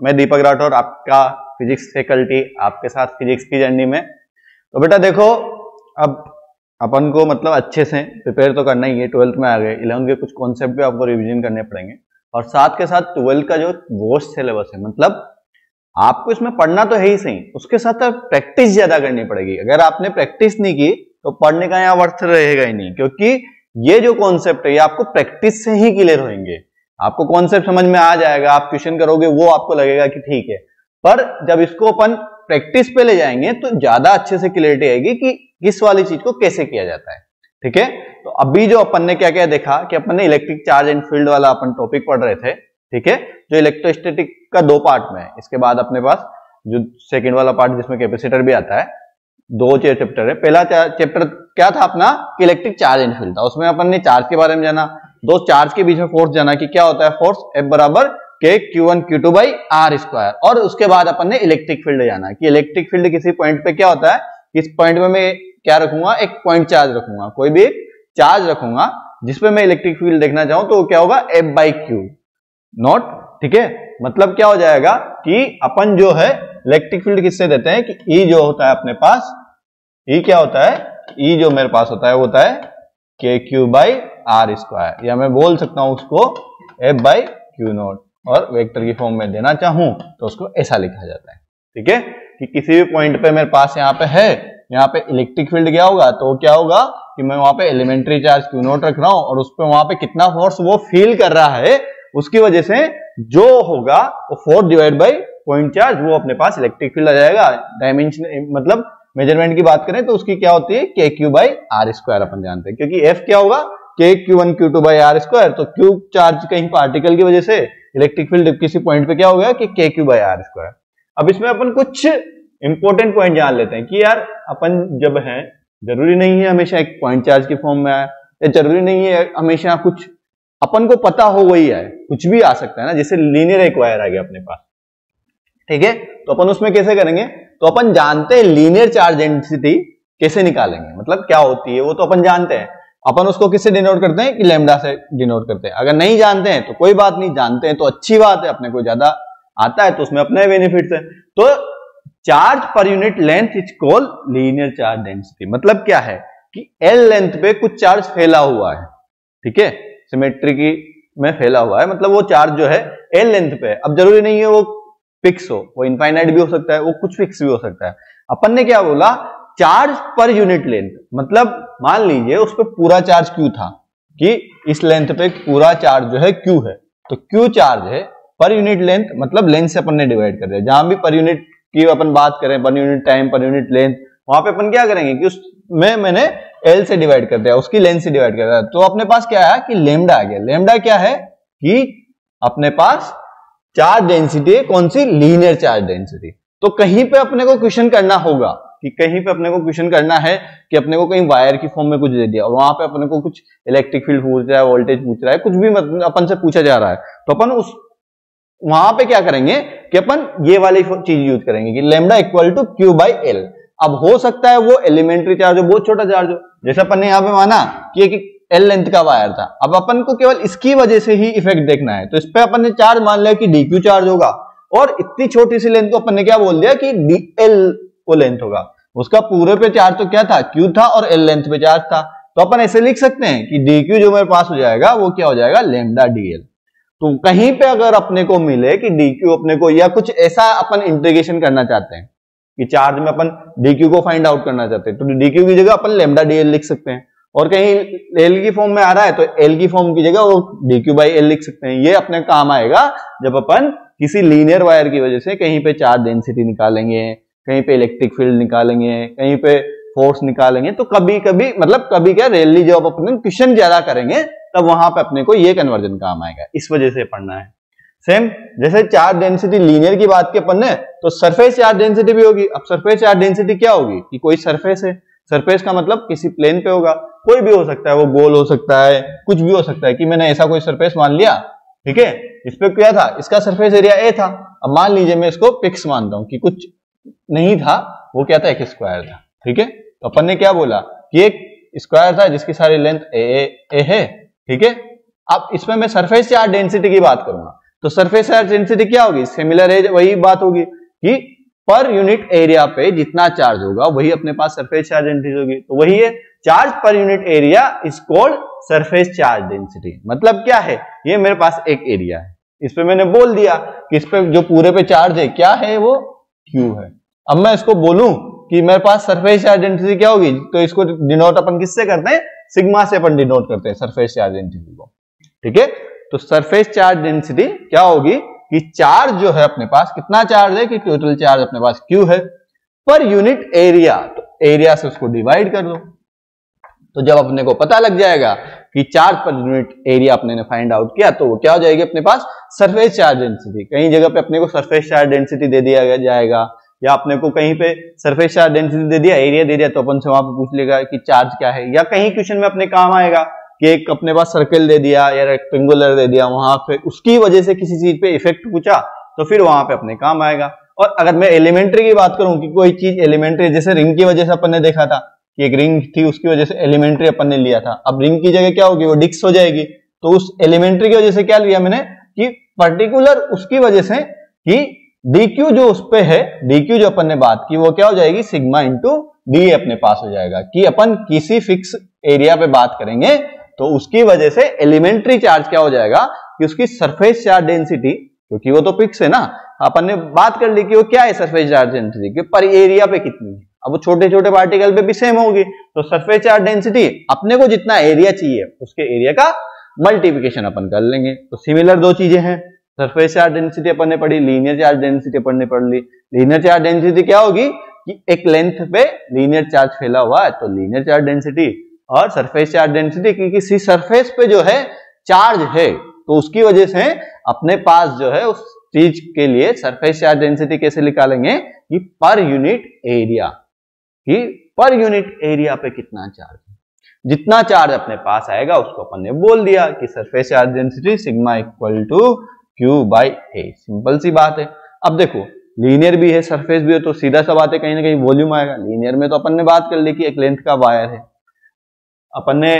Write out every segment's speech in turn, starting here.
मैं दीपक राठौर, आपका physics faculty, आपके साथ फिजिक्स की जर्नी में। तो बेटा देखो, अब अपन को मतलब अच्छे से प्रिपेयर तो करना ही है। 12th में आ गए, 11th के कुछ कॉन्सेप्ट भी आपको रिवीजन करने पड़ेंगे, और साथ के साथ 12th का जो बोर्ड सिलेबस है, मतलब आपको इसमें पढ़ना तो है ही सही, उसके साथ प्रैक्टिस ज्यादा करनी पड़ेगी। अगर आपने प्रैक्टिस नहीं की तो पढ़ने का यहाँ अर्थ रहेगा ही नहीं, क्योंकि ये जो कॉन्सेप्ट है ये आपको प्रैक्टिस से ही क्लियर होंगे। आपको कॉन्सेप्ट समझ में आ जाएगा, आप क्वेश्चन करोगे वो आपको लगेगा कि ठीक है, पर जब इसको अपन प्रैक्टिस पे ले जाएंगे तो ज्यादा अच्छे से क्लियरिटी आएगी कि किस वाली चीज को कैसे किया जाता है। ठीक है, तो अभी जो अपन ने क्या क्या देखा कि अपन ने इलेक्ट्रिक चार्ज एंड फील्ड वाला अपन टॉपिक पढ़ रहे थे। ठीक है, जो इलेक्ट्रोस्टैटिक का 2 पार्ट में है। इसके बाद अपने पास जो सेकंड वाला पार्ट जिसमें कैपेसिटर भी आता है, 2 चैप्टर है। पहला चैप्टर क्या था अपना, इलेक्ट्रिक चार्ज एंड फील्ड था। उसमें अपन ने चार्ज के बारे में जाना, 2 चार्ज के बीच में फोर्स जाना कि क्या होता है फोर्स, F बराबर K Q1 Q2 by R square. और उसके बाद अपन ने इलेक्ट्रिक फील्ड जाना कि इलेक्ट्रिक फील्ड किसी पॉइंट पे क्या होता है, इस पॉइंट में मैं क्या रखूंगा, एक पॉइंट चार्ज रखूंगा, कोई भी एक चार्ज रखूंगा जिसपे मैं इलेक्ट्रिक फील्ड देखना चाहूं तो क्या होगा, F बाई Q नॉट। ठीक है, मतलब क्या हो जाएगा कि अपन जो है इलेक्ट्रिक फील्ड किससे देते हैं कि E जो होता है अपने पास, E क्या होता है, E जो मेरे पास होता है वो होता है K Q by R square, या मैं बोल सकता हूं उसको F बाई Q नॉट। और वेक्टर की फॉर्म में देना चाहूं तो उसको ऐसा लिखा जाता है। ठीक है, कि किसी भी पॉइंट पे मेरे पास यहाँ पे है, यहाँ पे इलेक्ट्रिक फील्ड क्या होगा, तो क्या होगा कि मैं वहां पे एलिमेंट्री चार्ज Q नॉट रख रहा हूं और उस पर वहां पे कितना फोर्स वो फील कर रहा है, उसकी वजह से जो होगा वो force divide by point charge, वो अपने पास इलेक्ट्रिक फील्ड आ जाएगा। डायमेंशन मतलब मेजरमेंट की बात करें तो उसकी क्या होती है, K Q by R square upon जानते हैं, क्योंकि F क्या होगा K Q1 Q2 by R square. तो Q चार्ज कहीं पार्टिकल की वजह से इलेक्ट्रिक फील्ड किसी पॉइंट पे क्या हो गया कि K Q by R square. अब इसमें अपन कुछ इंपॉर्टेंट पॉइंट जान लेते हैं कि यार अपन जब है, जरूरी नहीं है हमेशा एक पॉइंट चार्ज की फॉर्म में आए, या जरूरी नहीं है हमेशा कुछ अपन को पता हो वही आए, कुछ भी आ सकता है ना, जैसे लीनियर एक वायर आ गया अपने पास। ठीक है, तो अपन उसमें कैसे करेंगे, तो अपन जानते हैं लीनियर चार्ज डेंसिटी कैसे निकालेंगे, मतलब क्या होती है वो तो अपन जानते हैं। अपन उसको किससे डिनोट करते हैं कि लैम्डा से डिनोट करते हैं। अगर नहीं जानते हैं तो कोई बात नहीं, जानते हैं तो अच्छी बात है, अपने को ज्यादा आता है तो उसमें अपने बेनिफिट्स है। तो charge per unit length is called linear charge density. मतलब क्या है कि L लेंथ पे कुछ चार्ज फैला हुआ है। ठीक है, सिमेट्री में फैला हुआ है, मतलब वो चार्ज जो है L लेंथ पे है। अब जरूरी नहीं है वो फिक्स हो, वो इनफाइनाइट भी हो सकता है, वो कुछ फिक्स भी हो सकता है। अपन ने क्या बोला, चार्ज पर यूनिट लेंथ, मतलब मान लीजिए उस पर पूरा चार्ज Q था, कि इस लेंथ पे पूरा चार्ज जो है Q है, तो Q चार्ज है पर यूनिट लेंथ, मतलब लेंथ से अपन ने डिवाइड कर दिया। जहां भी पर यूनिट की अपन बात करें, per unit time, per unit length, वहां पे अपन क्या करेंगे कि उसमें मैंने L से डिवाइड कर दिया, उसकी लेंथ से डिवाइड कर दिया, तो अपने पास क्या है कि लेमडा आ गया। लेमडा क्या है कि अपने पास चार्ज डेंसिटी है, कौन सी, लीनियर चार्ज डेंसिटी। तो कहीं पे अपने को क्वेश्चन करना होगा कि कहीं पे अपने को क्वेश्चन करना है कि अपने को कहीं वायर की फॉर्म में कुछ दे दिया और वहां पे अपने को कुछ इलेक्ट्रिक फील्ड पूछ रहा है, वोल्टेज पूछ रहा है, कुछ भी मतलब अपन से पूछा जा रहा है, तो अपन उस वहां पे क्या करेंगे कि अपन ये वाली चीज यूज करेंगे कि lambda equal to Q by L। अब हो सकता है वो एलिमेंट्री चार्ज हो, बहुत छोटा चार्ज हो, जैसे अपन ने यहाँ पे माना कि एक L लेंथ का वायर था। अब अपन को केवल इसकी वजह से ही इफेक्ट देखना है, तो इस पे अपन ने चार्ज मान लिया कि DQ चार्ज होगा, और इतनी छोटी सी लेंथ को अपन ने क्या बोल दिया कि DL को लेंथ होगा। उसका पूरे पे चार्ज तो क्या था, Q था, और L लेंथ पे चार्ज था, तो अपन ऐसे लिख सकते हैं कि DQ जो मेरे पास हो जाएगा वो क्या हो जाएगा, लेमडा DL। तो कहीं पे अगर अपने को मिले कि DQ अपने को, या कुछ ऐसा अपन इंटीग्रेशन करना चाहते हैं कि चार्ज में अपन DQ को फाइंड आउट करना चाहते हैं, तो DQ की जगह अपन लेमडा DL लिख सकते हैं। और कहीं L की फॉर्म में आ रहा है तो L की फॉर्म की जगह वो DQ बाई L लिख सकते हैं। ये अपने काम आएगा जब अपन किसी लीनियर वायर की वजह से कहीं पे चार्ज डेंसिटी निकालेंगे, कहीं पे इलेक्ट्रिक फील्ड निकालेंगे, कहीं पे फोर्स निकालेंगे। तो कभी कभी, मतलब कभी क्या, रेयरली जब अपन क्वेश्चन ज्यादा करेंगे तब वहां पे अपने को ये कन्वर्जन काम आएगा, इस वजह से पढ़ना है। सेम जैसे चार्ज डेंसिटी लीनियर की बात की अपन ने, तो सरफेस चार्ज डेंसिटी भी होगी। अब सरफेस चार्ज डेंसिटी क्या होगी कि कोई सरफेस है, सरफेस का मतलब किसी प्लेन पे होगा, कोई भी हो सकता है, वो गोल हो सकता है, कुछ भी हो सकता है। कि मैंने ऐसा कोई सरफेस मान लिया, ठीक है, इस पे क्या था, इसका सरफेस एरिया A था। अब मान लीजिए मैं इसको फिक्स मानता हूं कि कुछ नहीं था, वो क्या था, एक स्क्वायर था। ठीक है, तो अपन ने क्या बोला कि एक स्क्वायर था जिसकी सारी लेंथ ए है। ठीक है, अब इसमें मैं सरफेस चार्ज डेंसिटी की बात करूंगा तो सरफेस चार्ज डेंसिटी क्या होगी, सिमिलर है, वही बात होगी कि पर यूनिट एरिया पे जितना चार्ज होगा वही अपने पास सरफेस चार्ज डेंसिटी होगी। तो वही है, charge per unit area is called surface charge density. मतलब क्या है, ये मेरे पास एक एरिया है, इस पे मैंने बोल दिया कि इस पे जो पूरे पे चार्ज है क्या है, वो Q है। अब मैं इसको बोलूं कि मेरे पास सरफेस चार्ज डेंसिटी क्या होगी, तो इसको डिनोट अपन किससे करते हैं, सिग्मा से अपन डिनोट करते हैं सरफेस चार्ज डेंसिटी को। ठीक है, तो सरफेस चार्ज डेंसिटी क्या होगी कि चार्ज जो है अपने पास, कितना चार्ज है कि टोटल चार्ज अपने पास Q है पर यूनिट एरिया, तो एरिया से उसको डिवाइड कर दो। तो जब अपने को पता लग जाएगा कि चार्ज पर यूनिट एरिया अपने ने फाइंड आउट किया, तो वो क्या हो जाएगी अपने पास सरफेस चार्ज डेंसिटी। कहीं जगह पे अपने को सरफेस चार्ज डेंसिटी दे दिया जाएगा, या अपने को कहीं पे सरफेस चार्ज डेंसिटी दे दिया, एरिया दे दिया, तो अपन से वहां पे पूछ लेगा कि चार्ज क्या है। या कहीं क्वेश्चन में अपने काम आएगा कि एक अपने पास सर्कल दे दिया या रेक्टेंगुलर दे दिया, वहां पे उसकी वजह से किसी चीज पे इफेक्ट पूछा, तो फिर वहां पे अपने काम आएगा। और अगर मैं एलिमेंट्री की बात करूं कि कोई चीज एलिमेंट्री, जैसे रिंग की वजह से अपन ने देखा था कि एक रिंग थी, उसकी वजह से एलिमेंट्री अपन ने लिया था, अब रिंग की जगह क्या होगी, वो डिस्क हो जाएगी। तो उस एलिमेंट्री की वजह से क्या लिया मैंने कि पर्टिकुलर उसकी वजह से कि dq जो उस पे है, dq जो अपन ने बात की वो क्या हो जाएगी, सिग्मा इंटू डी अपने पास हो जाएगा। कि अपन किसी फिक्स एरिया पे बात करेंगे तो उसकी वजह से एलिमेंट्री चार्ज क्या हो जाएगा कि उसकी सरफेस चार्ज डेंसिटी, क्योंकि वो तो फिक्स है ना, अपन ने बात कर ली कि वो क्या है सरफेस चार्ज डेंसिटी कि पर एरिया पे कितनी है। अब वो छोटे छोटे पार्टिकल पे भी सेम होगी, तो सरफेस चार्ज डेंसिटी अपने को जितना एरिया चाहिए उसके एरिया का मल्टीप्लिकेशन अपन कर लेंगे। तो सिमिलर दो चीजें हैं, सरफेस चार्ज डेंसिटी अपन ने पढ़ी, लीनियर चार्ज डेंसिटी अपन ने पढ़ ली। लीनियर चार्ज डेंसिटी क्या होगी कि एक लेंथ पे लीनियर चार्ज फैला हुआ है, तो लीनियर चार्ज डेंसिटी। और सरफेस चार्ज डेंसिटी की किसी सरफेस पे जो है चार्ज है, तो उसकी वजह से अपने पास जो है उस चीज के लिए सरफेस चार्ज डेंसिटी कैसे निकालेंगे कि पर यूनिट एरिया, कि पर यूनिट एरिया पे कितना चार्ज है, जितना चार्ज अपने पास आएगा उसको अपन ने बोल दिया कि surface charge density sigma equal to Q by A. Simple सी बात है। अब देखो लीनियर भी है सरफेस भी है, तो सीधा सा बात है कहीं ना कहीं वॉल्यूम आएगा। लीनियर में तो अपन ने बात कर ली कि एक लेंथ का वायर है, अपन ने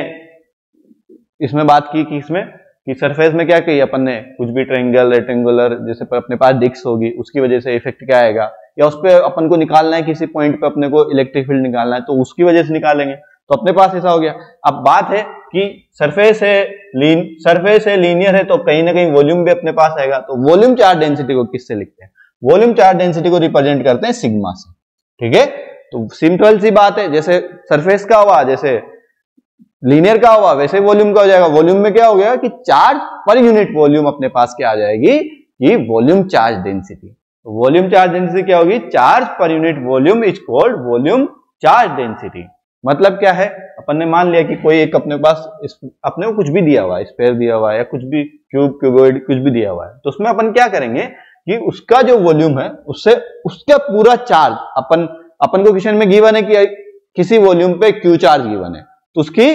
इसमें बात की कि इसमें कि सरफेस में क्या कही अपन ने, कुछ भी ट्रायंगल रेक्टेंगुलर जैसे अपने पास डिस्क होगी उसकी वजह से इफेक्ट क्या आएगा, या उस पर अपन को निकालना है किसी पॉइंट पे अपने को इलेक्ट्रिक फील्ड निकालना है, तो उसकी वजह से निकालेंगे। तो अपने पास ऐसा हो गया। अब बात है कि सरफेस है लीनियर है, तो कहीं ना कहीं वॉल्यूम भी अपने पास आएगा। तो वॉल्यूम चार्ज डेंसिटी को किससे लिखते हैं, वॉल्यूम चार्ज डेंसिटी को रिप्रेजेंट करते हैं सिग्मा से। ठीक है, तो सिंपल सी बात है, जैसे सरफेस का हुआ, जैसे लीनियर का हुआ, वैसे वॉल्यूम का हो जाएगा। वॉल्यूम में क्या हो गया कि चार्ज पर यूनिट वॉल्यूम अपने पास क्या आ जाएगी कि वॉल्यूम चार्ज डेंसिटी। तो वॉल्यूम चार्ज डेंसिटी क्या होगी, charge per unit volume is called volume charge density. मतलब क्या है, अपन ने मान लिया कि कोई एक अपने पास अपने को कुछ भी दिया हुआ है, स्फीयर दिया हुआ है या कुछ भी क्यूब क्यूबॉइड कुछ भी दिया हुआ है, तो उसमें अपन क्या करेंगे कि उसका जो वॉल्यूम है उससे उसका पूरा चार्ज अपन को क्वेश्चन में गिवन है कि किसी वॉल्यूम पे क्यू चार्ज गिवन है, तो उसकी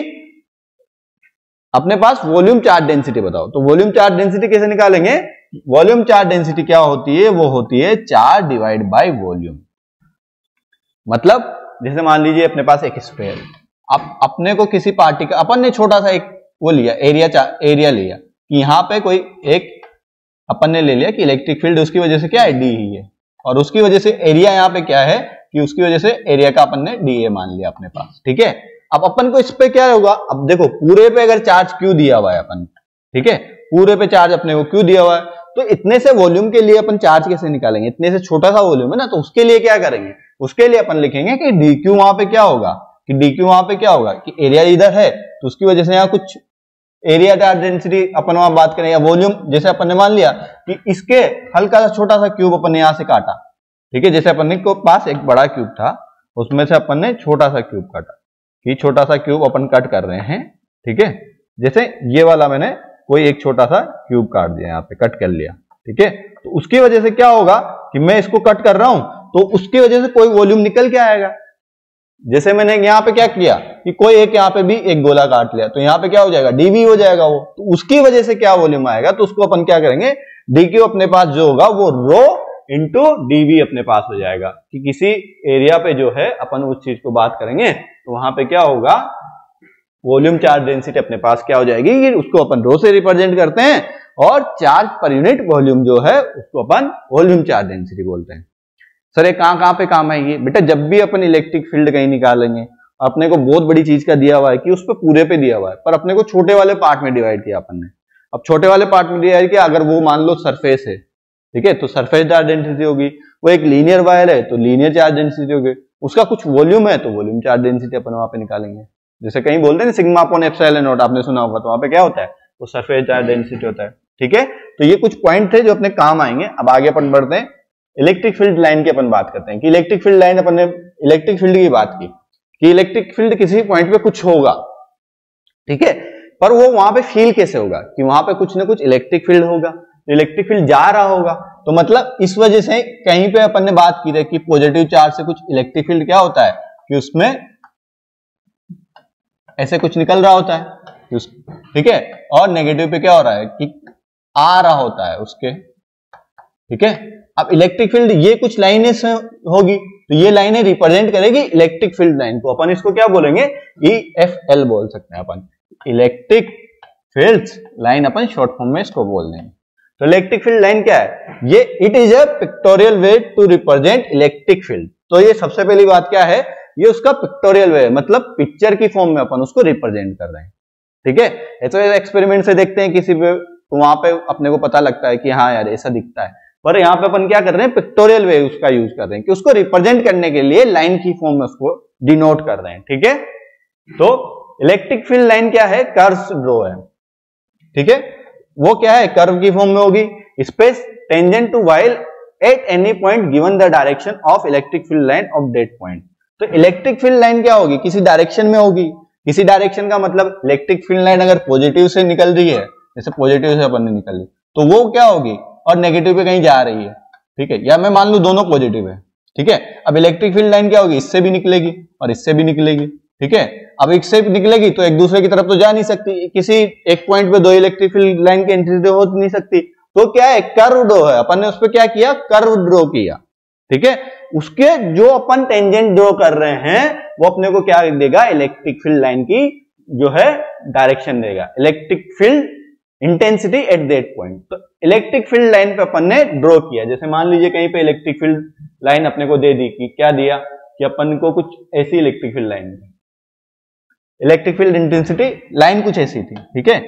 अपने पास वॉल्यूम चार्ज डेंसिटी बताओ। तो वॉल्यूम चार्ज डेंसिटी कैसे निकालेंगे, वॉल्यूम चार्ज डेंसिटी क्या होती है, वो होती है चार्ज डिवाइड बाय वॉल्यूम। मतलब जैसे मान लीजिए अपने पास एक स्फीयर, अब अपने को किसी पार्टिकल, अपन ने छोटा सा एक वो लिया एरिया लिया कि यहाँ पे कोई एक अपन ने ले लिया कि इलेक्ट्रिक फील्ड उसकी वजह से क्या है डी ही है, और उसकी वजह से एरिया यहाँ पे क्या है कि उसकी वजह से एरिया का अपन ने डी ए मान लिया अपने पास। ठीक है, अब अपन को इस पे क्या होगा, अब देखो पूरे पे अगर चार्ज क्यू दिया हुआ है अपन, ठीक है, पूरे पे चार्ज अपने को क्यू दिया हुआ है, तो इतने से वॉल्यूम के लिए अपन चार्ज कैसे निकालेंगे, इतने से छोटा सा वॉल्यूम है ना, तो उसके लिए क्या करेंगे, उसके लिए अपन लिखेंगे कि डी क्यू वहां पे क्या होगा, कि डी क्यू वहां पे क्या होगा कि एरिया इधर है, तो उसकी वजह से यहाँ कुछ एरिया चार्ज डेंसिटी अपन वहां बात करें, या वॉल्यूम, जैसे अपन ने मान लिया कि इसके हल्का सा छोटा सा क्यूब अपन ने यहां से काटा। ठीक है, जैसे अपन के पास एक बड़ा क्यूब था, उसमें से अपन ने छोटा सा क्यूब काटा, कि छोटा सा क्यूब अपन कट कर रहे हैं। ठीक है, जैसे ये वाला मैंने कोई एक छोटा सा क्यूब काट दिया, यहाँ पे कट कर लिया। ठीक है, तो उसकी वजह से क्या होगा कि मैं इसको कट कर रहा हूं, तो उसकी वजह से कोई वॉल्यूम निकल के आएगा। जैसे मैंने यहाँ पे क्या किया कि कोई एक यहाँ पे भी एक गोला काट लिया, तो यहाँ पे क्या हो जाएगा, डीवी हो जाएगा वो, तो उसकी वजह से क्या वॉल्यूम आएगा, तो उसको अपन क्या करेंगे, डीक्यू अपने पास जो होगा वो रो इंटू डीवी अपने पास हो जाएगा, कि किसी एरिया पे जो है अपन उस चीज को बात करेंगे, तो वहां पे क्या होगा, वॉल्यूम चार्ज डेंसिटी अपने पास क्या हो जाएगी, उसको अपन रो से रिप्रेजेंट करते हैं, और चार्ज पर यूनिट वॉल्यूम जो है उसको अपन वॉल्यूम चार्ज डेंसिटी बोलते हैं। सर ये कहां पे काम आएगी बेटा, जब भी अपन इलेक्ट्रिक फील्ड कहीं निकालेंगे, अपने को बहुत बड़ी चीज का दिया हुआ है कि उस पर पूरे पे दिया हुआ है, पर अपने को छोटे वाले पार्ट में डिवाइड किया अपन ने। अब छोटे वाले पार्ट में डिवाइड किया, अगर वो मान लो सरफेस है, ठीक है, तो सरफेस चार्ज डेंसिटी होगी। वो एक लीनियर वायर है तो लीनियर चार्ज डेंसिटी होगी। उसका कुछ वॉल्यूम है तो वॉल्यूम चार्ज डेंसिटी अपन वहां पे निकालेंगे। जैसे कहीं बोलते हैं सिग्मा अपॉन एप्सिलॉन नॉट, आपने सुना होगा, तो वहां पे क्या होता है, वो सरफेस चार्ज डेंसिटी होता है। ठीक है, तो ये कुछ पॉइंट थे जो अपने काम आएंगे। अब आगे अपन बढ़ते हैं, इलेक्ट्रिक फील्ड लाइन की अपन बात करते हैं कि इलेक्ट्रिक फील्ड लाइन, अपन ने इलेक्ट्रिक फील्ड की बात की कि इलेक्ट्रिक फील्ड किसी पॉइंट पे कुछ होगा, ठीक है, पर वो वहां पे फील कैसे होगा कि वहां पे कुछ ना कुछ इलेक्ट्रिक फील्ड होगा, इलेक्ट्रिक फील्ड जा रहा होगा। तो मतलब इस वजह से कहीं पे अपन ने बात की थी कि पॉजिटिव चार्ज से कुछ इलेक्ट्रिक फील्ड क्या होता है कि उसमें ऐसे कुछ निकल रहा होता है, ठीक है, और नेगेटिव पे क्या हो रहा है कि आ रहा होता है उसके, ठीक है। अब इलेक्ट्रिक फील्ड ये कुछ लाइनें होगी, तो ये लाइनें रिप्रेजेंट करेगी इलेक्ट्रिक फील्ड लाइन को। अपन इसको क्या बोलेंगे, EFL बोल सकते हैं अपन, इलेक्ट्रिक फील्ड लाइन अपन शॉर्ट फॉर्म में इसको बोल देंगे। तो इलेक्ट्रिक फील्ड लाइन क्या है, ये it is a pictorial way to represent electric field. तो ये सबसे पहली बात क्या है, ये उसका पिक्टोरियल वे है, मतलब पिक्चर की फॉर्म में अपन उसको रिप्रेजेंट कर रहे हैं। ठीक है, ये तो एक्सपेरिमेंट से देखते हैं किसी पे, तो वहां पे अपने को पता लगता है कि हाँ यार ऐसा दिखता है, पर यहाँ पे अपन क्या कर रहे हैं, पिक्टोरियल वे उसका यूज कर रहे हैं कि उसको रिप्रेजेंट करने के लिए लाइन की फॉर्म में उसको डिनोट कर रहे हैं। ठीक है, तो इलेक्ट्रिक फील्ड लाइन क्या है, कर्व्स ड्रॉ है, ठीक है, वो क्या है, कर्व की फॉर्म में होगी, space tangent to while at any point given the direction of electric field line of that point. तो इलेक्ट्रिक फील्ड लाइन क्या होगी, किसी डायरेक्शन में होगी। किसी डायरेक्शन का मतलब इलेक्ट्रिक फील्ड लाइन अगर पॉजिटिव से निकल रही है, जैसे पॉजिटिव से अपन ने निकली, तो वो क्या होगी, और नेगेटिव पे कहीं जा रही है, ठीक है, या मैं मान लू दोनों पॉजिटिव है, ठीक है। अब इलेक्ट्रिक फील्ड लाइन क्या होगी, इससे भी निकलेगी और इससे भी निकलेगी, ठीक है। अब इससे निकलेगी तो एक दूसरे की तरफ तो जा नहीं सकती, किसी एक पॉइंट पे दो इलेक्ट्रिक फील्ड लाइन की एंट्री हो नहीं सकती, तो क्या है, कर्व ड्रॉ है, अपन ने उस पर क्या किया, कर्व ड्रॉ किया, ठीक है। उसके जो अपन टेंजेंट ड्रॉ कर रहे हैं वो अपने को क्या देगा, इलेक्ट्रिक फील्ड लाइन की जो है डायरेक्शन देगा, electric field intensity at that point. तो इलेक्ट्रिक फील्ड लाइन पे अपन ने ड्रॉ किया, जैसे मान लीजिए कहीं पे इलेक्ट्रिक फील्ड लाइन अपने को दे दी कि क्या दिया कि अपन को कुछ ऐसी electric field line, electric field intensity line कुछ ऐसी थी, ठीक है।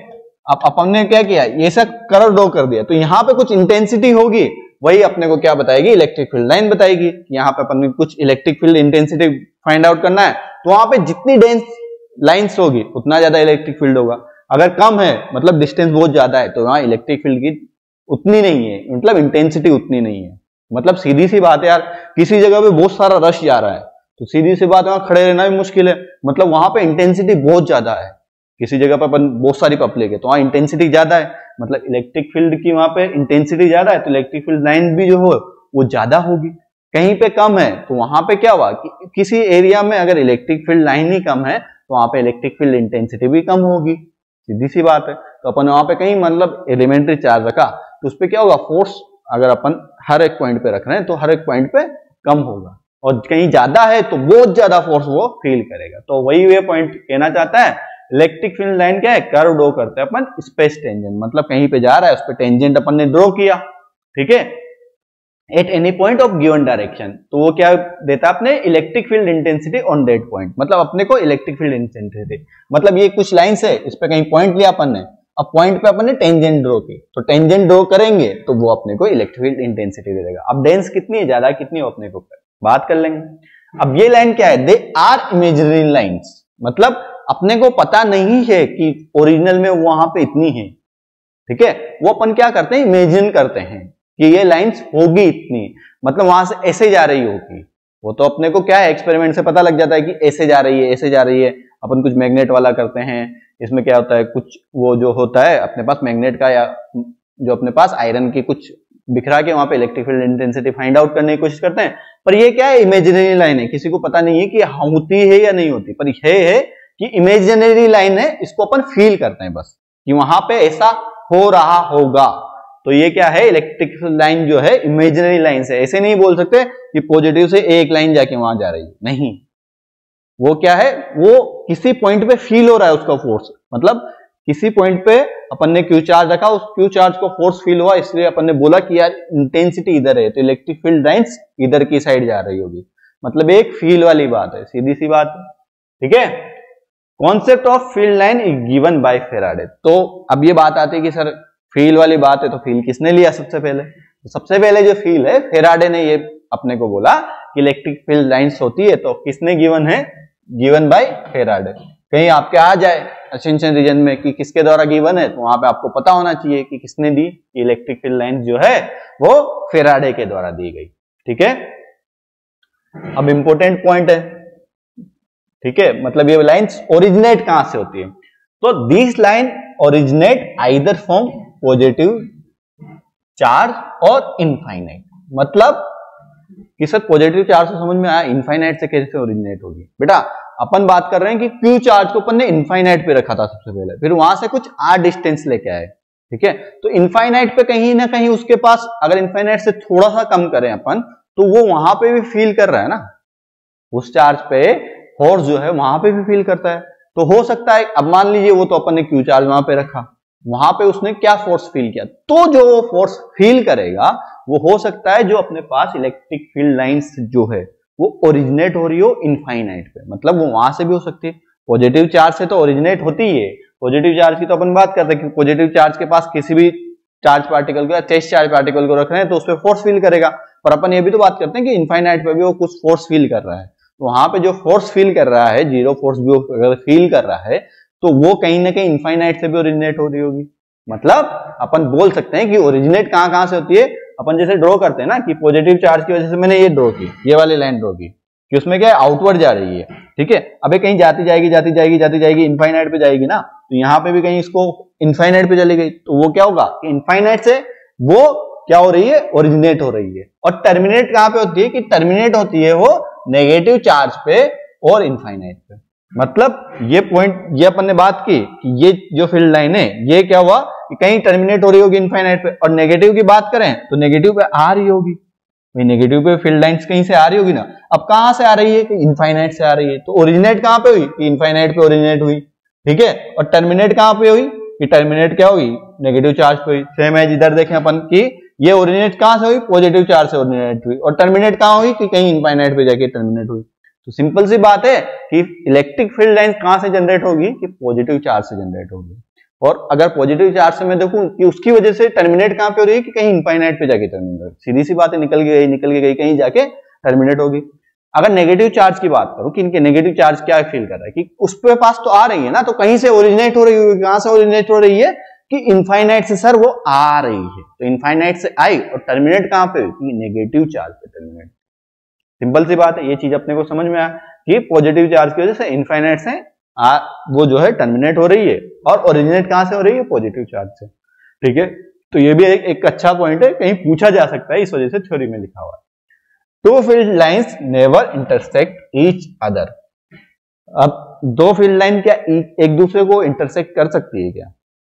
अब अपन ने क्या किया, ये सब कर्व ड्रॉ कर दिया, तो यहां पे कुछ इंटेंसिटी होगी, वही अपने को क्या बताएगी, इलेक्ट्रिक फील्ड लाइन बताएगी। यहाँ पे अपन ने कुछ electric field intensity find out करना है, तो वहां पे जितनी डेंस लाइंस होगी उतना ज्यादा इलेक्ट्रिक फील्ड होगा। अगर कम है मतलब डिस्टेंस बहुत ज्यादा है, तो वहां इलेक्ट्रिक फील्ड की उतनी नहीं है, मतलब इंटेंसिटी उतनी नहीं है। मतलब सीधी सी बात है यार, किसी जगह पे बहुत सारा रश जा रहा है, तो सीधी सी बात है वहां खड़े रहना भी मुश्किल है, मतलब वहां पे इंटेंसिटी बहुत ज्यादा है। किसी जगह पर अपन बहुत सारी पब्लिक है तो वहां इंटेंसिटी ज्यादा है, मतलब इलेक्ट्रिक फील्ड की वहां पे इंटेंसिटी ज्यादा है, तो इलेक्ट्रिक फील्ड लाइन भी जो हो वो ज्यादा होगी। कहीं पे कम है तो वहां पे क्या हुआ कि किसी एरिया में अगर इलेक्ट्रिक फील्ड लाइन ही कम है तो वहां पे इलेक्ट्रिक फील्ड इंटेंसिटी भी कम होगी, सीधी सी बात है। तो अपन वहां पे कहीं मतलब एलिमेंट्री चार्ज रखा तो उस पर क्या होगा, फोर्स अगर अपन हर एक पॉइंट पे रख रहे हैं तो हर एक पॉइंट पे कम होगा, और कहीं ज्यादा है तो बहुत ज्यादा फोर्स वो फील करेगा। तो वही वे पॉइंट कहना चाहता है, इलेक्ट्रिक फील्ड लाइन क्या है, कर्व ड्रॉ करते हैं अपन, स्पेस टेंजेंट, मतलब कहीं पे जा रहा है उस पर टेंजेंट अपन ने ड्रॉ किया, ठीक है, eight any point of given direction. तो वो क्या देता है अपने, electric field intensity on that point, मतलब अपने को इलेक्ट्रिक फील्ड इंटेंसिटी, मतलब ये कुछ लाइंस है, इस पे कहीं पॉइंट लिया अपन ने, अब पॉइंट पे अपन ने टेंजेंट ड्रॉ की, तो टेंजेंट ड्रॉ करेंगे तो वो अपने को इलेक्ट्रिक फील्ड इंटेंसिटी दे देगा। अब डेंस कितनी है, ज्यादा कितनी है, अपने को बात कर लेंगे। अब ये लाइन क्या है, दे आर इमेजिनरी लाइन्स, मतलब अपने को पता नहीं है कि ओरिजिनल में वहां पे इतनी है, ठीक है, वो अपन क्या करते हैं, इमेजिन करते हैं कि ये लाइंस होगी इतनी, मतलब वहां से ऐसे जा रही होगी। वो तो अपने को क्या है, एक्सपेरिमेंट से पता लग जाता है कि ऐसे जा रही है, ऐसे जा रही है। अपन कुछ मैग्नेट वाला करते हैं, इसमें क्या होता है, कुछ वो जो होता है अपने पास मैग्नेट का, या जो अपने पास आयरन की कुछ बिखरा के वहां पे electric field intensity find out करने की कोशिश करते हैं। पर ये क्या है, इमेजिनरी लाइन है, किसी को पता नहीं है कि होती है या नहीं होती, पर यह है कि इमेजिनरी लाइन है, इसको अपन फील करते हैं बस कि वहां पे ऐसा हो रहा होगा। तो ये क्या है, इलेक्ट्रिक लाइन जो है इमेजिनरी लाइन से, ऐसे नहीं बोल सकते कि पॉजिटिव से एक लाइन जाके वहां जा रही है, नहीं, वो क्या है, वो किसी पॉइंट पे फील हो रहा है उसका फोर्स, मतलब किसी पॉइंट पे अपन ने क्यू चार्ज रखा, उस क्यू चार्ज को फोर्स फील हुआ, इसलिए अपन ने बोला कि यार इंटेंसिटी इधर है, तो इलेक्ट्रिक फील्ड लाइंस इधर की साइड जा रही होगी। मतलब एक फील वाली बात है, सीधी सी बात है, ठीक है। Concept of field line is given by Faraday. तो अब ये बात आती है कि सर फील वाली बात है तो फील किसने लिया सबसे पहले? तो सबसे पहले जो फील है फेराडे ने ये अपने को बोला कि इलेक्ट्रिक फील्ड लाइंस होती है, तो किसने गिवन है? Given by Faraday. कहीं आपके आ जाए असेंशन रीजन में कि किसके द्वारा गिवन है, तो वहां पे आपको पता होना चाहिए कि किसने दी। इलेक्ट्रिक फील्ड लाइंस जो है वो फेराडे के द्वारा दी गई, ठीक है। अब इंपॉर्टेंट पॉइंट है, ठीक है, मतलब ये लाइंस ओरिजिनेट कहां से होती है? तो this line originate either from positive charge और इनफाइनाइट। मतलब कि सर पॉजिटिव चार्ज से समझ में आया, इनफाइनाइट से कैसे ओरिजिनेट होगी? बेटा अपन बात कर रहे हैं कि क्यू चार्ज को अपन ने इनफाइनाइट पे रखा था सबसे पहले, फिर वहां से कुछ आर डिस्टेंस लेके आए, ठीक है। तो इनफाइनाइट पे कहीं ना कहीं उसके पास, अगर इनफाइनाइट से थोड़ा सा कम करें अपन, तो वो वहां पे भी फील कर रहा है ना, उस चार्ज पे फोर्स जो है वहां पे भी फील करता है। तो हो सकता है, अब मान लीजिए वो तो अपन ने क्यू चार्ज वहां पे रखा, वहां पे उसने क्या फोर्स फील किया, तो जो फोर्स फील करेगा वो हो सकता है जो अपने पास इलेक्ट्रिक फील्ड लाइंस जो है वो ओरिजिनेट हो रही हो इनफाइनाइट पे, मतलब वो वहां से भी हो सकती है। पॉजिटिव चार्ज से तो ओरिजिनेट होती है, पॉजिटिव चार्ज की तो अपन बात करते हैं कि पॉजिटिव चार्ज के पास किसी भी चार्ज पार्टिकल को या टेस्ट चार्ज पार्टिकल को रख रहे हैं तो उस पर फोर्स फील करेगा। पर अपन ये भी तो बात करते हैं कि इनफाइनाइट पे भी वो कुछ फोर्स फील कर रहा है, तो वहां पे जो फोर्स फील कर रहा है, जीरो फोर्स भी अगर फील कर रहा है, तो वो कहीं ना कहीं इनफाइनाइट से भी ओरिजिनेट हो रही होगी। मतलब अपन बोल सकते हैं कि ओरिजिनेट कहां से होती है? अपन जैसे ड्रॉ करते हैं ना कि पॉजिटिव चार्ज की वजह से मैंने ये ड्रॉ की, ये वाली लाइन ड्रॉ की, कि उसमें क्या है, आउटवर्ड जा रही है, ठीक है। अबे कहीं जाती जाएगी इनफाइनाइट पे जाएगी ना, तो यहाँ पे भी कहीं इसको इनफाइनाइट पे चली गई, तो वो क्या होगा कि इनफाइनाइट से वो क्या हो रही है? ओरिजिनेट हो रही है। और टर्मिनेट कहां पे होती है? कि टर्मिनेट होती है वो नेगेटिव चार्ज पे और इनफाइनाइट पे। मतलब ये पॉइंट, ये अपन ने बात की कि ये जो फील्ड लाइन है ये क्या हुआ कि कहीं टर्मिनेट हो रही होगी इनफाइनाइट पे, और नेगेटिव की बात करें तो नेगेटिव पे आ रही होगी, भाई नेगेटिव पे फील्ड लाइंस कहीं से आ रही होगी ना। अब कहां से आ रही है? कि इनफाइनाइट से आ रही है, तो ओरिजिनेट कहां पे हुई? कि इनफाइनाइट पे ओरिजिनेट हुई, ठीक है। और टर्मिनेट कहां पे हुई? कि टर्मिनेट क्या हुई? नेगेटिव चार्ज पे हुई। सेम है, इधर देखें अपन कि ये ओरिजिनेट कहां से हुई? पॉजिटिव चार्ज से ओरिजिनेट हुई, और टर्मिनेट कहां हुई? कि कहीं इनफाइनाइट पे जाके टर्मिनेट हुई। तो सिंपल सी बात है कि इलेक्ट्रिक फील्ड लाइन कहां से जनरेट होगी? कि पॉजिटिव चार्ज से जनरेट होगी। और अगर पॉजिटिव चार्ज से मैं देखूं कि उसकी वजह से टर्मिनेट कहां पे हो रही है? कि कहीं इनफाइनाइट पे जाके टर्मिनेट होगी। सीधी सी बात है, निकल के गई कहीं जाके टर्मिनेट होगी। अगर नेगेटिव चार्ज की बात करूं कि इनके नेगेटिव चार्ज क्या फील कर रहा है? कि उस पे पास तो आ रही है ना, तो कहीं से ओरिजिनेट हो रही होगी। कहां से ओरिजिनेट हो रही है? कि इनफाइनाइट से सर वो आ रही है, तो इनफाइनाइट से आई और टर्मिनेट कहां पे? नेगेटिव चार्ज पे टर्मिनेट। सिंपल सी बात है, ये चीज अपने को समझ में आया कि पॉजिटिव चार्ज की वजह से इनफाइनाइट से वो जो है टर्मिनेट हो रही है, और ओरिजिनेट कहां से हो रही है? पॉजिटिव चार्ज से, ठीक है। तो ये भी एक अच्छा पॉइंट है, कहीं पूछा जा सकता है, इस वजह से थ्योरी में लिखा हुआ है। Two field lines never intersect each other. अब दो फील्ड लाइन क्या एक दूसरे को इंटरसेक्ट कर सकती है क्या?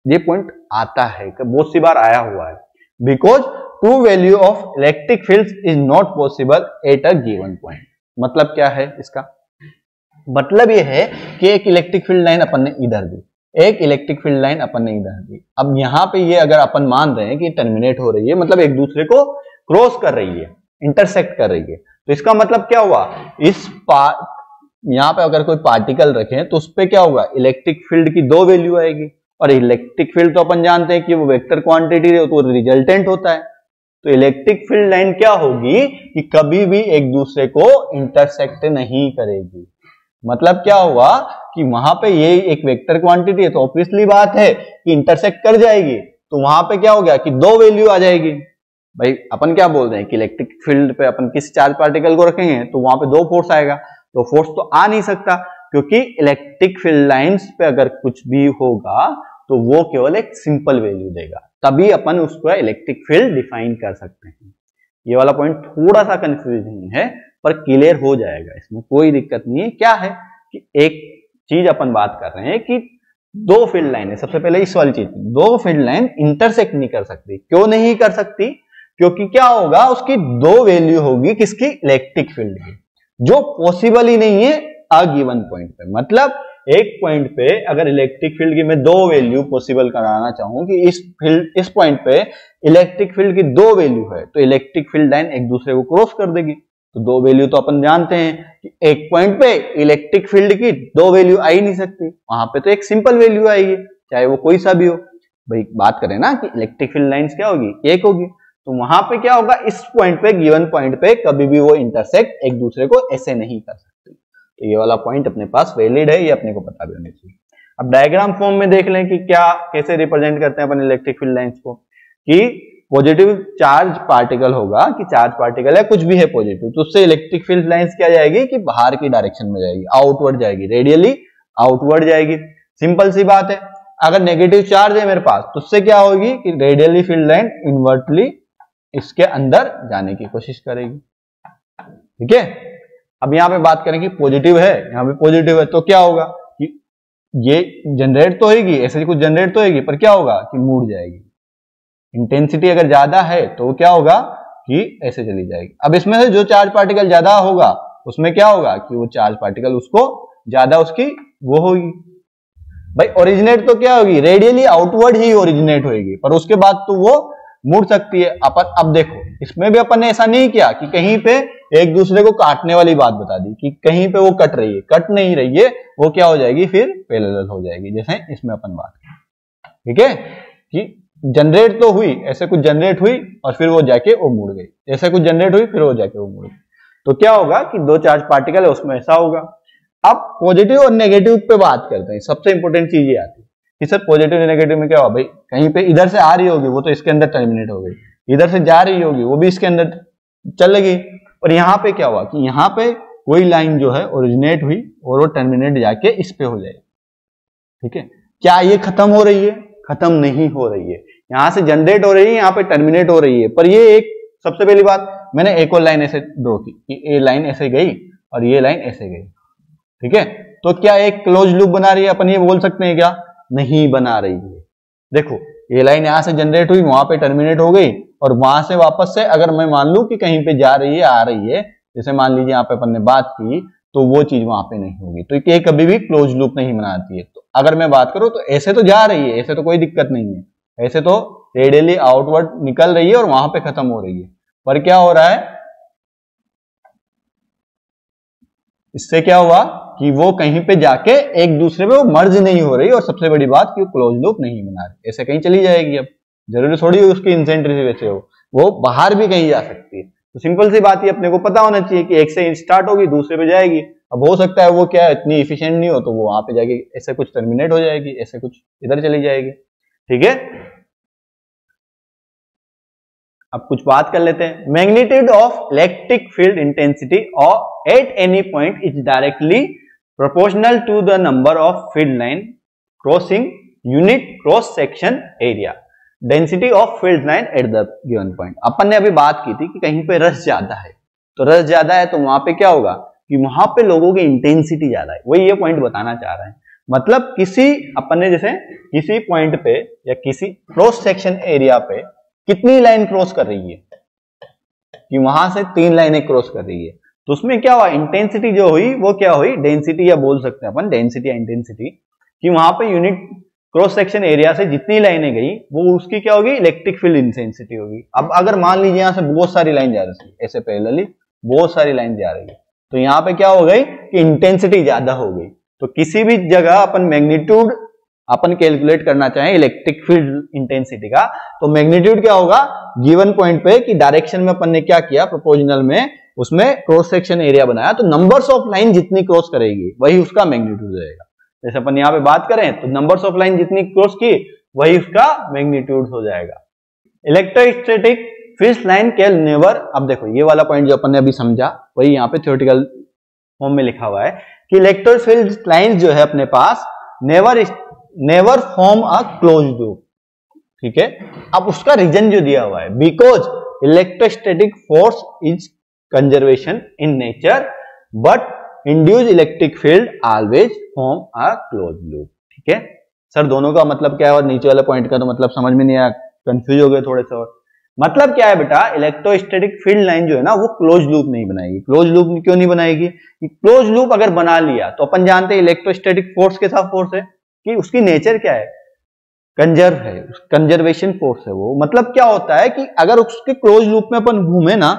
ये पॉइंट आता है, बहुत सी बार आया हुआ है। Because two value of electric field is not possible at a given point. मतलब क्या है इसका? मतलब ये है कि एक इलेक्ट्रिक फील्ड लाइन अपन ने इधर दी, एक इलेक्ट्रिक फील्ड लाइन अपन ने इधर दी। अब यहां पे ये अगर अपन मान रहे हैं कि टर्मिनेट हो रही है, मतलब एक दूसरे को क्रॉस कर रही है, इंटरसेक्ट कर रही है, तो इसका मतलब क्या हुआ? यहां पे अगर कोई पार्टिकल रखें तो उस पर क्या होगा? इलेक्ट्रिक फील्ड की दो वैल्यू आएगी, और इलेक्ट्रिक फील्ड तो अपन जानते हैं कि वो वेक्टर क्वांटिटी है, तो रिजल्टेंट होता है। तो इलेक्ट्रिक फील्ड लाइन क्या होगी कि कभी भी एक दूसरे को इंटरसेक्ट नहीं करेगी। मतलब क्या हुआ कि वहां पे ये एक वेक्टर क्वांटिटी है, तो ऑब्वियसली बात है कि इंटरसेक्ट कर जाएगी। तो वहां पे क्या हो गया कि दो वैल्यू आ जाएगी। भाई अपन क्या बोल रहे हैं कि इलेक्ट्रिक फील्ड पे अपन किसी चार्ज पार्टिकल को रखेंगे तो वहां पे दो फोर्स आएगा, तो फोर्स तो आ नहीं सकता, क्योंकि इलेक्ट्रिक फील्ड लाइंस पे अगर कुछ भी होगा तो वो केवल एक सिंपल वैल्यू देगा, तभी अपन उसको इलेक्ट्रिक फील्ड डिफाइन कर सकते हैं। ये वाला पॉइंट थोड़ा सा कंफ्यूजिंग है, पर क्लियर हो जाएगा, इसमें कोई दिक्कत नहीं है। क्या है कि एक चीज अपन बात कर रहे हैं कि दो फील्ड लाइन है, सबसे पहले इस वाली चीज, दो फील्ड लाइन इंटरसेक्ट नहीं कर सकती। क्यों नहीं कर सकती? क्योंकि क्या होगा, उसकी दो वैल्यू होगी किसकी? इलेक्ट्रिक फील्ड की, जो पॉसिबल ही नहीं है अ गिवन पॉइंट पे। मतलब एक पॉइंट पे अगर इलेक्ट्रिक फील्ड की मैं दो वैल्यू पॉसिबल कराना चाहूं कि इस पॉइंट पे इलेक्ट्रिक फील्ड की दो वैल्यू है, तो इलेक्ट्रिक फील्ड लाइन एक दूसरे को क्रॉस कर देगी। तो दो वैल्यू तो अपन जानते हैं कि एक पॉइंट पे इलेक्ट्रिक फील्ड की दो वैल्यू आ ही नहीं सकती, वहां पे तो एक सिंपल वैल्यू आएगी, चाहे वो कोई सा भी हो। भाई बात करें ना कि इलेक्ट्रिक फील्ड लाइंस क्या होगी, एक होगी, तो वहां पे क्या होगा, इस पॉइंट पे गिवन पॉइंट पे कभी भी वो इंटरसेक्ट एक दूसरे को ऐसे नहीं कर सकती। तो ये वाला पॉइंट अपने पास वैलिड है, ये अपने को पता भी होना चाहिए। अब डायग्राम फॉर्म में देख लें कि क्या कैसे रिप्रेजेंट करते हैं अपन इलेक्ट्रिक फील्ड लाइंस को, कि पॉजिटिव चार्ज पार्टिकल होगा, कि चार्ज पार्टिकल है कुछ भी है पॉजिटिव, तो उससे इलेक्ट्रिक फील्ड लाइंस क्या जाएगी कि बाहर की डायरेक्शन में जाएगी, आउटवर्ड जाएगी, रेडियली आउटवर्ड जाएगी। सिंपल सी बात है। अगर नेगेटिव चार्ज है मेरे पास तो उससे क्या होगी कि रेडियली फील्ड लाइन इनवर्टली इसके अंदर जाने की कोशिश करेगी। ठीक है, अब यहां पे बात करें कि पॉजिटिव है, यहां पे पॉजिटिव है तो क्या होगा कि ये जनरेट तो होगी, ऐसे कुछ जनरेट तो होगी, पर क्या होगा कि मुड़ जाएगी। इंटेंसिटी अगर ज्यादा है तो क्या होगा कि ऐसे चली जाएगी। अब इसमें से जो चार्ज पार्टिकल ज्यादा होगा उसमें क्या होगा कि वो चार्ज पार्टिकल उसको ज्यादा उसकी वो होगी। भाई ओरिजिनेट तो क्या होगी, रेडियली आउटवर्ड ही ओरिजिनेट होगी, पर उसके बाद तो वो मुड़ सकती है। अपन अब देखो इसमें भी अपन ने ऐसा नहीं किया कि कहीं पे एक दूसरे को काटने वाली बात बता दी कि कहीं पे वो कट रही है, कट नहीं रही है, वो क्या हो जाएगी फिर पैरेलल हो जाएगी, जैसे इसमें अपन बात करें। ठीक है, कि जनरेट तो हुई, ऐसे कुछ जनरेट हुई और फिर वो जाके वो मुड़ गई, ऐसे कुछ जनरेट हुई फिर वो जाके वो मुड़ गई, तो क्या होगा कि दो चार्ज पार्टिकल है उसमें ऐसा होगा। अब पॉजिटिव और नेगेटिव पे बात करते हैं, सबसे इंपॉर्टेंट चीज ये आती है कि सर पॉजिटिव और नेगेटिव में क्या हुआ, भाई कहीं पे इधर से आ रही होगी वो तो इसके अंदर टर्मिनेट हो गई, इधर से जा रही होगी वो भी इसके अंदर चल गई, और यहाँ पे क्या हुआ कि यहाँ पे कोई लाइन जो है ओरिजिनेट हुई और वो टर्मिनेट जाके इस पे हो जाएगी। ठीक है, क्या ये खत्म हो रही है, खत्म नहीं हो रही है, यहां से जनरेट हो रही है, यहाँ पे टर्मिनेट हो रही है, पर ये एक सबसे पहली बात मैंने एक और लाइन ऐसे ड्रॉ की कि ये लाइन ऐसे गई और ये लाइन ऐसे गई। ठीक है, तो क्या एक क्लोज लूप बना रही है, अपन ये बोल सकते हैं क्या, नहीं बना रही है। देखो ये लाइन यहां से जनरेट हुई, वहां पे टर्मिनेट हो गई, और वहां से वापस से अगर मैं मान लूं कि कहीं पे जा रही है आ रही है, जैसे मान लीजिए यहाँ पे अपन ने बात की, तो वो चीज वहां पे नहीं होगी, तो ये कभी भी क्लोज लूप नहीं बनाती है। तो अगर मैं बात करूं तो ऐसे तो जा रही है, ऐसे तो कोई दिक्कत नहीं है, ऐसे तो रेडियली आउटवर्ड निकल रही है और वहां पे खत्म हो रही है, पर क्या हो रहा है, इससे क्या हुआ कि वो कहीं पे जाके एक दूसरे पे वो मर्ज नहीं हो रही, और सबसे बड़ी बात कि वो क्लोज लूप नहीं बना रही, ऐसे कहीं चली जाएगी। अब जरूरी थोड़ी उसकी इंसेंट्रिसिटी वैसे हो, वो बाहर भी कहीं जा सकती है। तो सिंपल सी बात ये अपने को पता होना चाहिए कि एक से स्टार्ट होगी दूसरे पे जाएगी। अब हो सकता है वो क्या है इतनी इफिशिएंट नहीं हो, तो वो वहां पे जाके ऐसे कुछ टर्मिनेट हो जाएगी, ऐसे कुछ इधर चली जाएगी। ठीक है, अब कुछ बात कर लेते हैं। Magnitude of electric field intensity और at any point is directly proportional to the number of field line crossing unit cross section area density of field line at the given point. अपन ने अभी बात की थी कि कहीं पे रस ज्यादा है, तो रस ज्यादा है तो वहां पे क्या होगा कि वहां पे लोगों की इंटेंसिटी ज्यादा है, वही ये पॉइंट बताना चाह रहे हैं। मतलब किसी अपन ने जैसे किसी पॉइंट पे या किसी क्रॉस सेक्शन एरिया पे कितनी लाइन क्रॉस कर रही है कि वहां से 3 लाइनें क्रॉस कर रही है, तो उसमें क्या हुआ, इंटेंसिटी जो हुई वो क्या हुई, डेंसिटी या बोल सकते हैं अपन डेंसिटी या इंटेंसिटी, कि वहां पे यूनिट क्रॉस सेक्शन एरिया से जितनी लाइनें गई वो उसकी क्या होगी, इलेक्ट्रिक फील्ड इंटेंसिटी होगी। अब अगर मान लीजिए यहां से बहुत सारी लाइन जा रही है, ऐसे पैरेलली बहुत सारी लाइन जा रही है, तो यहाँ पे क्या हो गई कि इंटेंसिटी ज्यादा हो गई। तो किसी भी जगह अपन मैग्नीट्यूड अपन कैलकुलेट करना चाहें इलेक्ट्रिक फील्ड इंटेंसिटी का, तो मैग्नीट्यूड क्या होगा गिवन पॉइंट पे कि डायरेक्शन में अपन ने क्या किया, प्रोपोर्शनल में उसमें क्रॉस सेक्शन एरिया बनाया, तो नंबर्स ऑफ लाइन जितनी क्रॉस करेगी वही उसका मैग्नीट्यूड रहेगा। जैसे अपन यहाँ पे बात करें तो नंबर्स ऑफ लाइन जितनी क्रॉस की वही उसका मैग्नीट्यूड हो जाएगा। Electrostatic field line can never, अब देखो ये वाला पॉइंट जो अपन ने अभी समझा वही यहाँ पे थ्योरेटिकल फॉर्म में लिखा हुआ है कि इलेक्ट्रिक फील्ड लाइन जो है अपने पास never form a close loop. ठीक है, अब उसका रीजन जो दिया हुआ है, because electrostatic force is conservation in nature but induce electric field always form a close loop. ठीक है सर, दोनों का मतलब क्या है और नीचे वाले पॉइंट का तो मतलब समझ में नहीं आया, कंफ्यूज हो गए थोड़े से। और मतलब क्या है बेटा, इलेक्ट्रोस्टैटिक फील्ड लाइन जो है ना वो क्लोज लूप नहीं बनाएगी। क्लोज लूप क्यों नहीं बनाएगी? क्लोज लूप अगर बना लिया तो अपन जानते हैं इलेक्ट्रोस्टैटिक फोर्स कैसा फोर्स है कि उसकी नेचर क्या है, कंजर्व है, कंजर्वेशन फोर्स है वो। मतलब क्या होता है कि अगर उसके क्लोज लूप में अपन घूमे ना,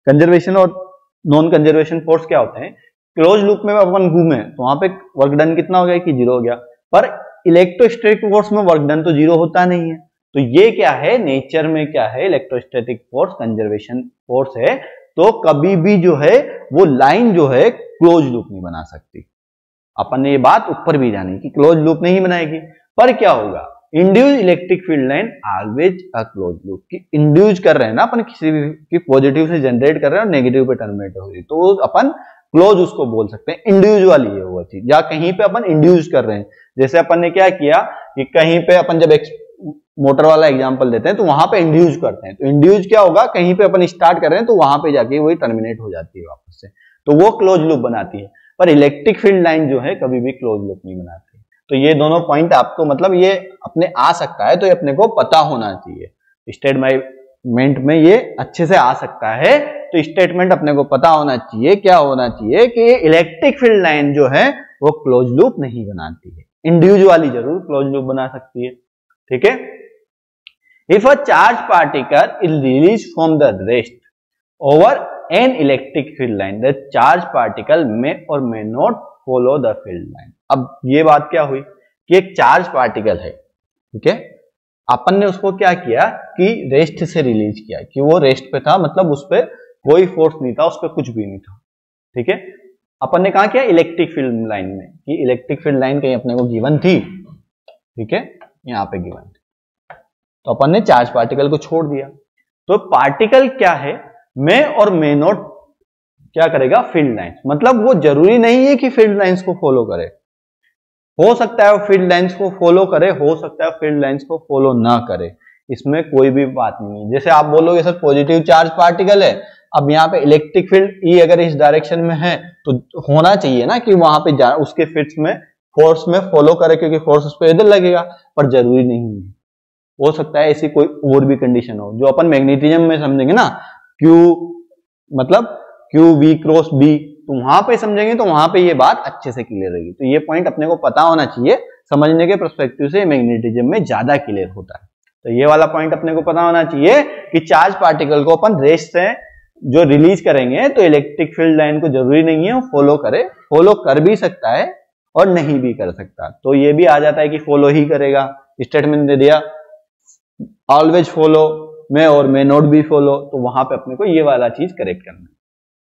कंजर्वेशन और नॉन कंजर्वेशन फोर्स क्या होते हैं, क्लोज लूप में अपन घूमे तो वहां पे वर्क डन कितना हो गया कि जीरो हो गया, पर इलेक्ट्रोस्टैटिक फोर्स में वर्क डन तो जीरो होता नहीं है। तो ये क्या है, नेचर में क्या है, इलेक्ट्रोस्टैटिक फोर्स कंजर्वेशन फोर्स है, तो कभी भी जो है वो लाइन जो है क्लोज लूप नहीं बना सकती। अपन ने ये बात ऊपर भी जानी कि क्लोज लूप नहीं बनाएगी। पर क्या होगा, induce electric field line always a close loop, की इंड्यूस कर रहे हैं ना अपन, किसी भी पॉजिटिव से जनरेट कर रहे हैं और नेगेटिव पे टर्मिनेट हो रही, तो अपन क्लोज उसको बोल सकते हैं। इंड्यूस वाली है वो चीज, या कहीं पे अपन इंड्यूस कर रहे हैं, जैसे अपन ने क्या किया कि कहीं पे अपन जब मोटर वाला एग्जांपल देते हैं तो वहां पे इंड्यूस करते हैं, तो इंड्यूस क्या होगा, कहीं पे अपन स्टार्ट कर रहे हैं तो वहां पे जाके वही टर्मिनेट हो जाती है वापस से, तो वो क्लोज लूप बनाती है। पर इलेक्ट्रिक फील्ड लाइन जो है कभी भी क्लोज लूप नहीं बनाती। तो ये दोनों पॉइंट आपको मतलब ये अपने आ सकता है, तो ये अपने को पता होना चाहिए। स्टेटमेंट में ये अच्छे से आ सकता है, तो स्टेटमेंट अपने को पता होना चाहिए, क्या होना चाहिए कि इलेक्ट्रिक फील्ड लाइन जो है वो क्लोज लूप नहीं बनाती है, इंड्यूस वाली जरूर क्लोज लूप बना सकती है। ठीक है। If a charged particle is released from the rest over an electric field line, the charged particle may or may not follow the field line. अब ये बात क्या हुई कि एक चार्ज पार्टिकल है, ठीक है, अपन ने उसको क्या किया कि रेस्ट से रिलीज किया, कि वो रेस्ट पे था, मतलब उस पर कोई फोर्स नहीं था, उस पर कुछ भी नहीं था। ठीक है, अपन ने कहा किया इलेक्ट्रिक फील्ड लाइन में, कि इलेक्ट्रिक फील्ड लाइन कहीं अपने को गिवन थी, ठीक है, यहाँ पे गिवन थी, तो अपन ने चार्ज पार्टिकल को छोड़ दिया। तो पार्टिकल क्या है, मे और मे नॉट क्या करेगा, फील्ड लाइंस, मतलब वो जरूरी नहीं है कि फील्ड लाइंस को फॉलो करे, हो सकता है वो फील्ड लाइंस को फॉलो करे, हो सकता है फील्ड लाइंस को फॉलो ना करे, इसमें कोई भी बात नहीं है। जैसे आप बोलोगे सर पॉजिटिव चार्ज पार्टिकल है, अब यहाँ पे इलेक्ट्रिक फील्ड ई अगर इस डायरेक्शन में है तो होना चाहिए ना कि वहां पे उसके फिट्स में फोर्स में फॉलो करे, क्योंकि फोर्स उस पर इधर लगेगा, पर जरूरी नहीं है, हो सकता है ऐसी कोई और भी कंडीशन हो जो अपन मैग्नेटिज्म में समझेंगे ना, क्यू मतलब क्यू वी क्रॉस बी, तो वहां पे समझेंगे तो वहां पे ये बात अच्छे से क्लियर रहेगी। तो ये पॉइंट अपने को पता होना चाहिए, समझने के पर्सपेक्टिव से मैग्नेटिज्म में ज्यादा क्लियर होता है। तो ये वाला पॉइंट अपने को पता होना चाहिए कि चार्ज पार्टिकल को अपन रेस्ट से जो रिलीज करेंगे तो इलेक्ट्रिक फील्ड लाइन को जरूरी नहीं है वो फॉलो करे, फॉलो कर भी सकता है और नहीं भी कर सकता। तो ये भी आ जाता है कि फॉलो ही करेगा, स्टेटमेंट दे दिया ऑलवेज फॉलो, मे और मे नॉट बी फॉलो, तो वहां पे अपने को ये वाला चीज करेक्ट करना है।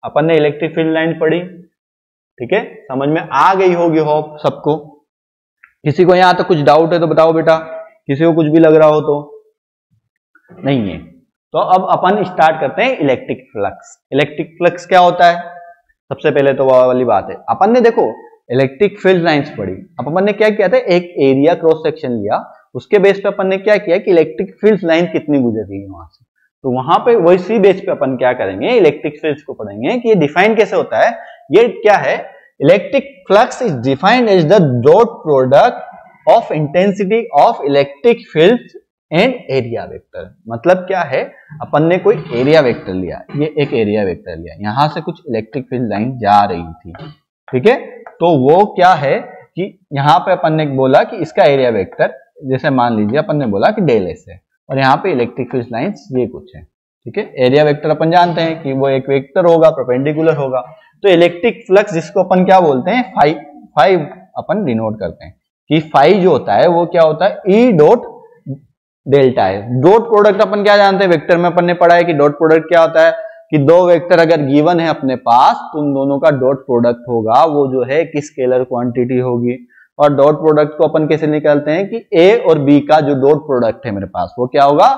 अपन ने इलेक्ट्रिक फील्ड लाइन पढ़ी, ठीक है, समझ में आ गई होगी होप सबको। किसी को यहां तक कुछ डाउट है तो बताओ बेटा, किसी को कुछ भी लग रहा हो तो नहीं है। तो अब अपन स्टार्ट करते हैं इलेक्ट्रिक फ्लक्स। इलेक्ट्रिक फ्लक्स क्या होता है, सबसे पहले तो वो वाली बात है, अपन ने देखो इलेक्ट्रिक फील्ड लाइंस पढ़ी, अब अपन ने क्या किया था, एक एरिया क्रॉस सेक्शन लिया, उसके बेस पे अपन ने क्या किया कि इलेक्ट्रिक फील्ड लाइन कितनी गुजर रही है वहां से, तो वहां पे वैसी बेस पे अपन क्या करेंगे, इलेक्ट्रिक फील्ड्स को पढ़ेंगे कि ये डिफाइन कैसे होता है। ये क्या है, electric flux is defined as the dot product of intensity of electric fields and area vector. मतलब क्या है, अपन ने कोई एरिया वेक्टर लिया, ये एक एरिया वेक्टर लिया, यहां से कुछ इलेक्ट्रिक फील्ड लाइन जा रही थी, ठीक है, तो वो क्या है कि यहां पे अपन ने बोला कि इसका एरिया वेक्टर, जैसे मान लीजिए अपन ने बोला कि डेल एस है और यहाँ पे इलेक्ट्रिक फील्ड लाइंस ये कुछ है, ठीक है, एरिया वेक्टर अपन जानते हैं कि वो एक वेक्टर होगा, परपेंडिकुलर होगा। तो इलेक्ट्रिक फ्लक्स जिसको अपन क्या बोलते हैं, फाई अपन डिनोट करते हैं कि फाई जो होता है वो क्या होता है, ई डॉट डेल्टा है। डॉट प्रोडक्ट अपन क्या जानते हैं, वेक्टर में अपन ने पढ़ा है कि डॉट प्रोडक्ट क्या होता है कि दो वेक्टर अगर गिवन है अपने पास तो उन दोनों का डॉट प्रोडक्ट होगा, वो जो है कि स्केलर क्वांटिटी होगी। और डॉट प्रोडक्ट को अपन कैसे निकालते हैं कि ए और बी का जो डॉट प्रोडक्ट है मेरे पास वो क्या होगा,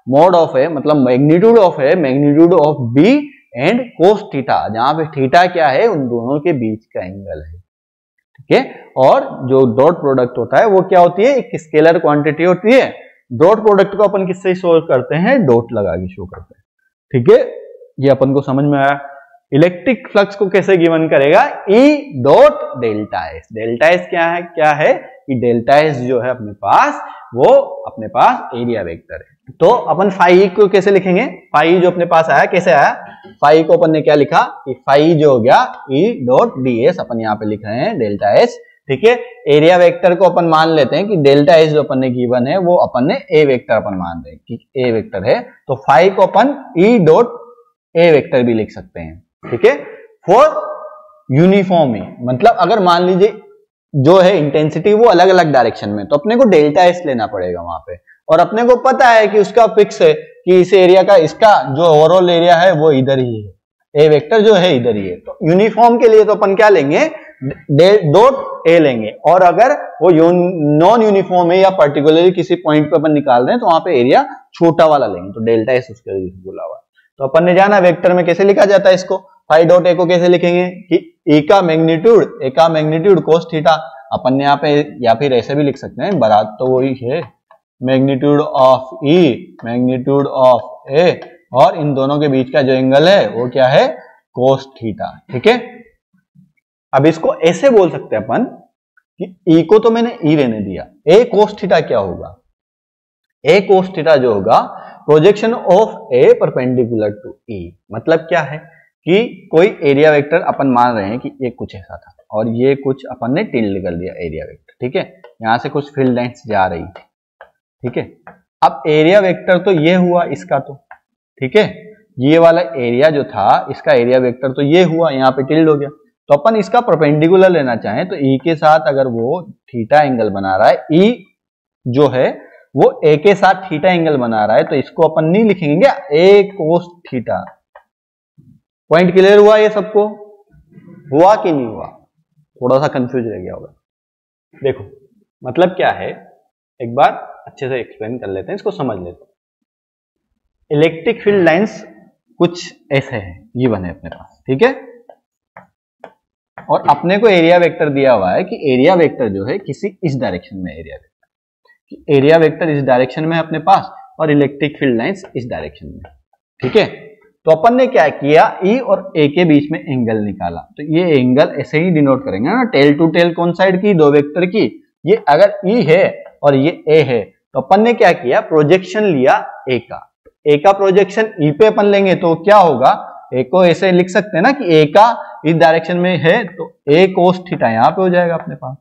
मोड ऑफ ए मतलब magnitude of A, magnitude of B and cos theta, जहां पे थीटा क्या है उन दोनों के बीच का एंगल है, ठीक है। और जो डॉट प्रोडक्ट होता है वो क्या होती है, एक स्केलर क्वांटिटी होती है। डॉट प्रोडक्ट को अपन किससे शो करते हैं, डॉट लगा के शो करते हैं, ठीक है, ये अपन को समझ में आया। इलेक्ट्रिक फ्लक्स को कैसे गिवन करेगा, E dot delta S. Delta S क्या है कि डेल्टा एस जो है अपने पास, वो अपने पास एरिया वेक्टर है। तो अपन फाई को कैसे लिखेंगे, फाई जो अपने पास आया कैसे आया, फाई को अपन ने क्या लिखा कि फाई जो हो गया E डॉट डी एस, अपन यहाँ पे लिख रहे हैं डेल्टा एस, ठीक है। एरिया वेक्टर को अपन मान लेते हैं कि डेल्टा एस जो अपन ने गिवन है वो अपन ने ए वेक्टर अपन मान रहे हैं कि ए वेक्टर है, तो फाई को अपन E डॉट ए वेक्टर भी लिख सकते हैं, ठीक है। फॉर यूनिफॉर्म, मतलब अगर मान लीजिए जो है इंटेंसिटी वो अलग अलग डायरेक्शन में, तो अपने को डेल्टा एस लेना पड़ेगा वहां पे, और अपने को पता है कि उसका फिक्स है कि इस एरिया का, इसका जो ओवरऑल एरिया है वो इधर ही है, ए वेक्टर जो है इधर ही है। तो यूनिफॉर्म के लिए तो अपन क्या लेंगे, डॉट ए लेंगे, और अगर वो नॉन यूनिफॉर्म है या पर्टिकुलरली किसी पॉइंट पे अपन निकाल रहे हैं तो वहां पे एरिया छोटा वाला लेंगे, तो डेल्टा एस उसके लिए बोला हुआ। तो अपन ने जाना वेक्टर में कैसे लिखा जाता है इसको, फाई डॉट ए को कैसे लिखेंगे कि ए का मैग्नीट्यूड कोस थीटा, अपन ने यहाँ पे, या फिर ऐसे भी लिख सकते हैं, बारात तो वही है, magnitude of E magnitude of A, और इन दोनों के बीच का जो एंगल है वो क्या है, कोस थीटा, ठीक है। अब इसको ऐसे बोल सकते हैं अपन कि ई को तो मैंने ई रहने दिया, ए कोस थीटा क्या होगा, ए कोस थीटा जो होगा projection of A perpendicular to E. मतलब क्या है कि कोई एरिया वेक्टर अपन मान रहे हैं कि ये कुछ ऐसा था और ये कुछ अपन ने टिल्ड कर दिया एरिया वेक्टर, ठीक है। यहां से कुछ फील्ड लाइंस जा रही थी, ठीक है। अब एरिया वेक्टर तो ये हुआ इसका, तो ठीक है, ये वाला एरिया जो था इसका एरिया वेक्टर तो ये हुआ, यहाँ पे टिल्ड हो गया। तो अपन इसका परपेंडिकुलर लेना चाहें तो ई के साथ अगर वो थीटा एंगल बना रहा है, ई जो है वो ए के साथ थीटा एंगल बना रहा है, तो इसको अपन नहीं लिखेंगे क्या, ए कोस थीटा। पॉइंट क्लियर हुआ ये सबको, हुआ कि नहीं हुआ, थोड़ा सा कंफ्यूज रह गया होगा। देखो मतलब क्या है, एक बार अच्छे से एक्सप्लेन कर लेते हैं, इसको समझ लेते हैं। इलेक्ट्रिक फील्ड लाइंस कुछ ऐसे हैं, ये बने अपने पास, ठीक है, और अपने को एरिया वेक्टर दिया हुआ है कि एरिया वेक्टर जो है किसी इस डायरेक्शन में, एरिया वेक्टर इस डायरेक्शन में है अपने पास, और इलेक्ट्रिक फील्ड लाइंस इस डायरेक्शन में, ठीक है। तो अपन ने क्या किया, ई और ए के बीच में एंगल निकाला, तो ये एंगल ऐसे ही डिनोट करेंगे ना, टेल टू टेल कौन साइड की, दो वेक्टर की। ये अगर ई है और ये ए है, तो अपन ने क्या किया, प्रोजेक्शन लिया ए का, ए का प्रोजेक्शन ई पे अपन लेंगे तो क्या होगा, ए को ऐसे लिख सकते हैं ना कि ए का इस डायरेक्शन में है तो ए कोस थीटा यहाँ पे हो जाएगा अपने पास।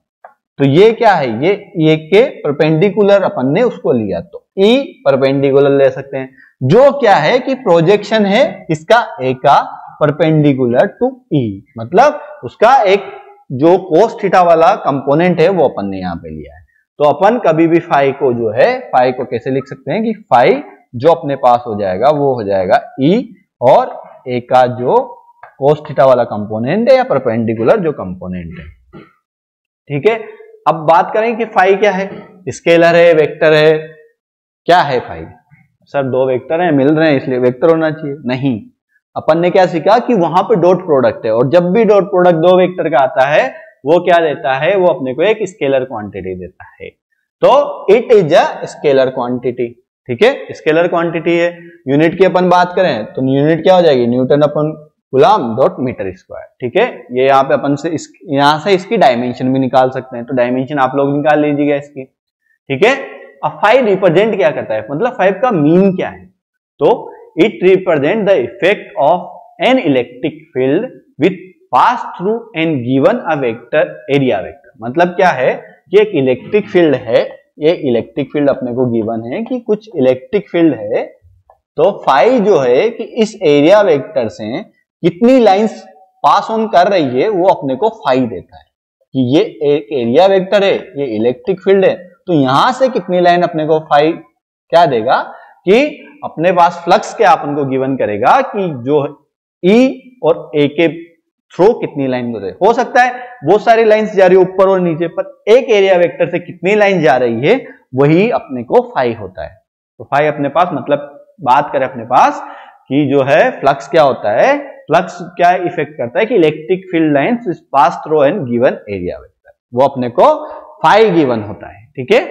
तो ये क्या है, ये के परपेंडिकुलर अपन ने उसको लिया, तो ई परपेंडिकुलर ले सकते हैं, जो क्या है कि प्रोजेक्शन है इसका ए का परपेंडिकुलर टू ई, मतलब उसका एक जो कोस थीटा वाला कंपोनेंट है वो अपन ने यहाँ पे लिया है। तो अपन कभी भी फाई को जो है, फाई को कैसे लिख सकते हैं कि फाई जो अपने पास हो जाएगा वो हो जाएगा ई, और ए का जो कोस थीटा वाला कंपोनेंट है या परपेंडिकुलर जो कंपोनेंट है, ठीक है। अब बात करें कि फाई क्या है, स्केलर है, वेक्टर है, क्या है फाई, सर दो वेक्टर हैं मिल रहे हैं इसलिए वेक्टर होना चाहिए, नहीं। अपन ने क्या सीखा कि वहां पे डॉट प्रोडक्ट है, और जब भी डॉट प्रोडक्ट दो वेक्टर का आता है वो क्या देता है, वो अपने को एक स्केलर क्वांटिटी देता है, तो it is a scalar quantity, ठीक है, स्केलर क्वांटिटी है। यूनिट की अपन बात करें तो यूनिट क्या हो जाएगी, न्यूटन अपन कूलम डॉट मीटर स्क्वायर, ठीक है। ये यहाँ पे अपन से यहाँ से इसकी डायमेंशन भी निकाल सकते हैं, तो डायमेंशन आप लोग निकाल लीजिएगा इसकी, ठीक है। अब फाइव रिप्रेजेंट क्या करता है, मतलब फाइव का मीन क्या है, तो it represent the effect of an electric field with pass through an given a vector area vector. मतलब क्या है कि एक इलेक्ट्रिक फील्ड है, ये इलेक्ट्रिक फील्ड अपने को गिवन है कि कुछ इलेक्ट्रिक फील्ड है, तो फाई जो है कि इस एरिया वेक्टर से कितनी लाइंस पास ऑन कर रही है वो अपने को फाई देता है, कि ये एक एरिया वेक्टर है, ये इलेक्ट्रिक फील्ड है, तो यहां से कितनी लाइन अपने को फाई क्या देगा कि अपने पास फ्लक्स क्या अपन को गिवन करेगा कि जो ई और ए के थ्रू कितनी लाइन गुजरे। हो सकता है बहुत सारी लाइंस जा रही है ऊपर और नीचे, पर एक एरिया वेक्टर से कितनी लाइन जा रही है वही अपने को फाई होता है। तो फाई अपने पास, मतलब बात करें अपने पास कि जो है फ्लक्स क्या होता है, फ्लक्स क्या इफेक्ट करता है कि electric field lines pass through an given area vector, वो अपने को फाई गिवन होता है, ठीक है।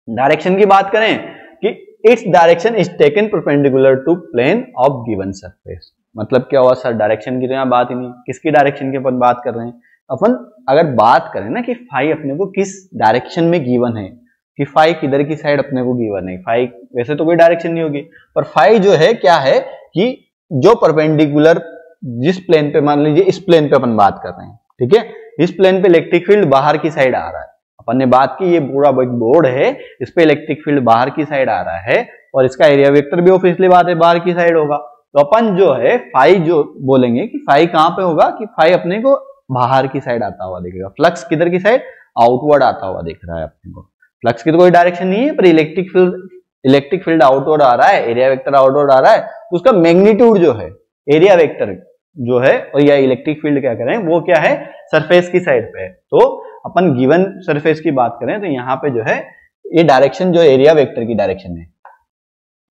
डायरेक्शन की बात करें कि its direction is taken perpendicular to plane of given surface, मतलब क्या हुआ सर, डायरेक्शन की तो यहाँ बात ही नहीं, किसकी डायरेक्शन की अपन बात कर रहे हैं। अपन अगर बात करें ना कि फाई अपने को किस डायरेक्शन में गिवन है, कि फाई किधर की साइड अपने को गिवन है, फाई वैसे तो कोई डायरेक्शन नहीं होगी, पर फाई जो है क्या है कि जो परपेंडिकुलर जिस प्लेन पे, मान लीजिए इस प्लेन पे अपन बात कर रहे हैं, ठीक है, इस प्लेन पे इलेक्ट्रिक फील्ड बाहर की साइड आ रहा है, अपन ने बात की ये पूरा बोर्ड है, इस पे इलेक्ट्रिक फील्ड बाहर की साइड आ रहा है और इसका एरिया वेक्टर भी ऑब्वियसली बात है बाहर की साइड होगा, तो अपन जो है फाई जो बोलेंगे कि फाई कहां पे होगा, कि फाई अपने को बाहर की साइड आता हुआ दिखेगा। फ्लक्स किधर की साइड, आउटवर्ड आता हुआ दिख रहा है अपने को। फ्लक्स की तो कोई डायरेक्शन नहीं है, पर इलेक्ट्रिक फील्ड आउटवर्ड आ रहा है, एरिया वेक्टर आउटवर्ड आ रहा है, उसका मैग्नीट्यूड जो है एरिया वेक्टर जो है और या इलेक्ट्रिक फील्ड क्या करें वो क्या है, सरफेस की साइड पे है। तो अपन गिवन सरफेस की बात करें तो यहाँ पे जो है ये डायरेक्शन जो एरिया वेक्टर की डायरेक्शन है,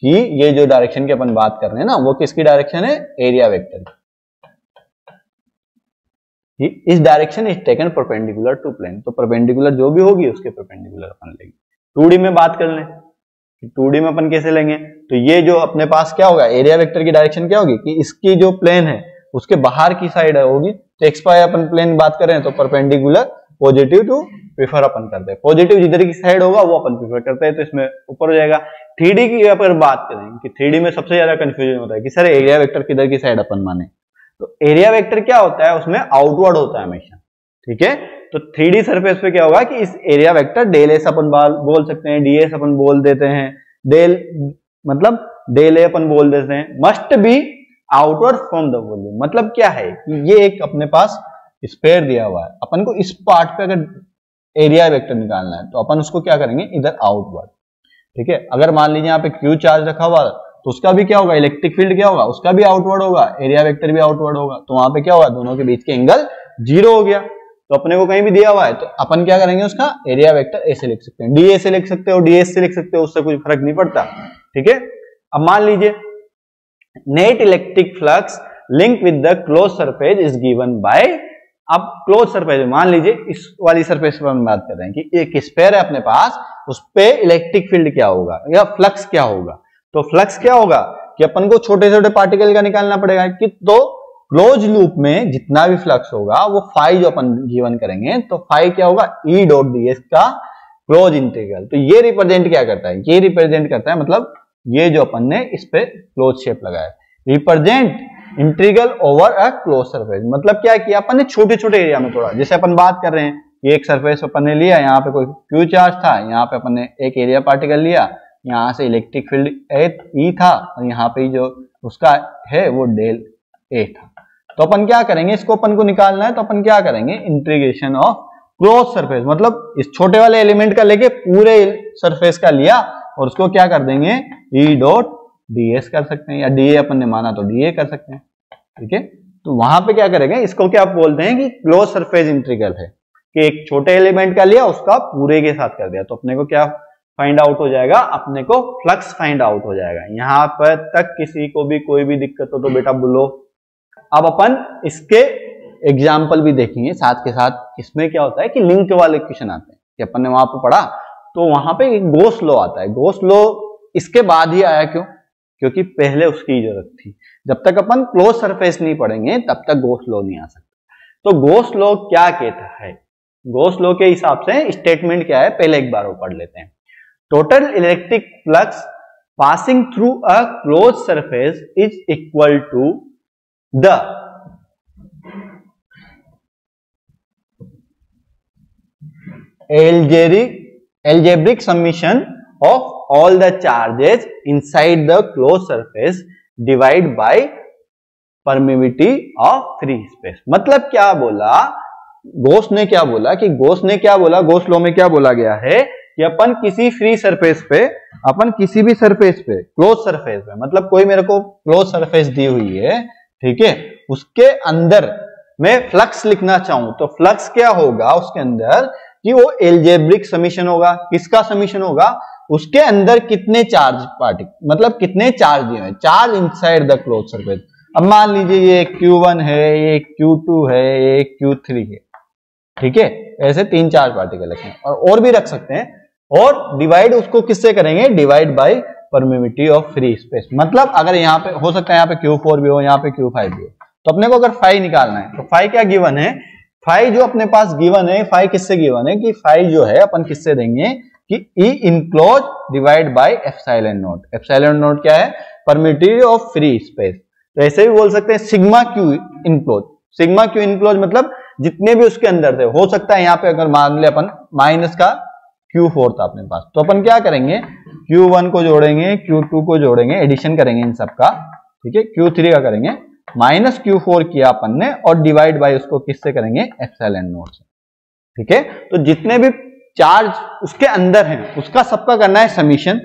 कि ये जो डायरेक्शन की अपन बात कर रहे हैं ना वो किसकी डायरेक्शन है, एरिया वेक्टर। इस direction is taken perpendicular to plane, तो परपेंडिकुलर जो भी होगी उसके परपेंडिकुलर अपन लेंगे। 2D में बात कर लें, 2D में अपन कैसे लेंगे, तो ये जो अपने पास क्या होगा, एरिया वेक्टर की डायरेक्शन क्या होगी कि इसकी जो प्लेन है उसके बाहर की साइड होगी, तो एक्स वाई अपन प्लेन बात कर रहे हैं तो परपेंडिकुलर पॉजिटिव टू प्रीफर अपन करते हैं, पॉजिटिव जिधर की साइड होगा वो अपन प्रीफर करते हैं, तो इसमें ऊपर हो जाएगा। 3D की अगर बात करें कि 3D में सबसे ज्यादा कंफ्यूजन होता है कि सर एरिया वेक्टर किधर की साइड अपन माने, तो एरिया वेक्टर क्या होता है उसमें आउटवर्ड होता है हमेशा, ठीक है। तो 3D सरफेस पे क्या होगा कि इस एरिया वेक्टर डेल एस अपन बोल सकते हैं, डीएस अपन बोल देते हैं, डेल मतलब डेल ए अपन बोल देते हैं, must be outward from the volume. मतलब क्या है कि ये एक अपने पास स्फीयर दिया हुआ है, अपन को इस पार्ट पे अगर एरिया वेक्टर निकालना है तो अपन उसको क्या करेंगे, इधर आउटवर्ड, ठीक है। अगर मान लीजिए यहाँ पे क्यू चार्ज रखा हुआ तो उसका भी क्या होगा, इलेक्ट्रिक फील्ड क्या होगा, उसका भी आउटवर्ड होगा, एरिया वेक्टर भी आउटवर्ड होगा, तो वहां पे क्या होगा, दोनों के बीच के एंगल 0 हो गया। तो अपने को कहीं भी दिया हुआ है तो अपन क्या करेंगे, उसका एरिया वेक्टर ऐसे लिख सकते हैं, डी ए से लिख सकते हो, डीएस से लिख सकते हो, उससे कोई फर्क नहीं पड़ता, ठीक है। अब मान लीजिए net electric flux link with the close surface is given by, अब क्लोज सरफेस मान लीजिए इस वाली सरफेस पर हम बात कर रहे हैं कि एक स्फीयर है अपने पास, उस पे इलेक्ट्रिक फील्ड क्या होगा या फ्लक्स क्या होगा, तो फ्लक्स क्या होगा कि अपन को छोटे छोटे पार्टिकल का निकालना पड़ेगा, कि तो क्लोज लूप में जितना भी फ्लक्स होगा वो फाई जो अपन गिवन करेंगे, तो फाई क्या होगा, ई डॉट डी एस का क्लोज इंटीग्रल। तो ये रिप्रेजेंट क्या करता है, ये रिप्रेजेंट करता है, मतलब ये जो अपन ने इस पे क्लोज शेप लगाया, represent integral over a close surface. मतलब क्या किया अपन ने, छोटे छोटे एरिया में तोड़ा, जैसे अपन बात कर रहे हैं ये एक सरफेस अपन ने लिया, यहाँ पे कोई क्यू चार्ज था, यहाँ पे अपन ने एक एरिया पार्टिकल लिया, यहाँ से इलेक्ट्रिक फील्ड ई था और यहाँ पे जो उसका है वो डेल ए था। तो अपन क्या करेंगे, इसको अपन को निकालना है तो अपन क्या करेंगे, इंटीग्रेशन ऑफ क्लोज सरफेस, मतलब इस छोटे वाले एलिमेंट का लेके पूरे सरफेस का लिया और उसको क्या कर देंगे, ई डॉट डीएस कर सकते हैं, या डीए अपन ने माना तो डीए कर सकते हैं, ठीक है। तो वहां पे क्या करेंगे, इसको क्या बोलते हैं कि क्लोज सरफेस इंटीग्रल है, कि एक छोटे एलिमेंट का लिया उसका पूरे के साथ कर दिया, तो अपने को क्या फाइंड आउट हो जाएगा, अपने को फ्लक्स फाइंड आउट हो जाएगा। यहां पर तक किसी को भी कोई भी दिक्कत हो तो बेटा बोलो। अब अपन इसके एग्जाम्पल भी देखेंगे साथ के साथ, इसमें क्या होता है कि लिंक वाले क्वेश्चन आते हैं, कि अपन ने वहां पे पढ़ा तो वहां पे एक गॉस लॉ आता है। गॉस लॉ इसके बाद ही आया, क्यों, क्योंकि पहले उसकी जरूरत थी। जब तक अपन क्लोज सरफेस नहीं पढ़ेंगे तब तक गॉस लॉ नहीं आ सकता। तो गॉस लॉ क्या कहता है, गॉस लॉ के हिसाब से स्टेटमेंट क्या है, पहले एक बार वो पढ़ लेते हैं। Total electric flux passing through a close surface is equal to the algebraic summation of all the charges inside the closed surface divided by permeability of free space। मतलब क्या बोला गॉस ने, क्या बोला कि गॉस ने क्या बोला, गॉस लॉ में क्या बोला गया है कि अपन किसी फ्री सरफेस पे, अपन किसी भी सरफेस पे, क्लोज सरफेस पे, मतलब कोई मेरे को क्लोज सरफेस दी हुई है, ठीक है, उसके अंदर मैं फ्लक्स लिखना चाहूं तो फ्लक्स क्या होगा उसके अंदर, कि वो एल्जेब्रिक समीशन होगा। किसका समीशन होगा, उसके अंदर कितने चार्ज पार्टिकल, मतलब कितने चार्ज दिए हैं, charge inside the close surface. अब मान लीजिए ये Q1 है, ये Q2 है, ये Q3 है, ठीक है, ऐसे 3-4 पार्टिकल रखें और भी रख सकते हैं, और डिवाइड उसको किससे करेंगे, divide by permittivity of free space. मतलब अगर यहाँ पे हो सकता है यहाँ पे Q4 भी हो, यहाँ पे Q5 भी हो, तो अपने को अगर फाई निकालना है तो फाई क्या गिवन है, फाई जो अपने पास गिवन है, फाई किससे गिवन है कि फाई जो है अपन किससे देंगे कि E enclose divide by epsilon not. Epsilon not क्या है, परमिटिविटी ऑफ फ्री स्पेस। तो ऐसे भी बोल सकते हैं sigma Q enclose. Sigma Q enclose मतलब जितने भी उसके अंदर थे, हो सकता है यहाँ पे अगर मान ले अपन माइनस का Q4 था अपने पास, तो अपन क्या करेंगे Q1 को जोड़ेंगे, Q2 को जोड़ेंगे, एडिशन करेंगे इन सबका, ठीक है, Q3 का करेंगे, माइनस Q4 किया अपन ने और डिवाइड बाय उसको किससे करेंगे, एप्सिलॉन नॉट से, ठीक है। तो जितने भी चार्ज उसके अंदर हैं उसका सबका करना है समीशन,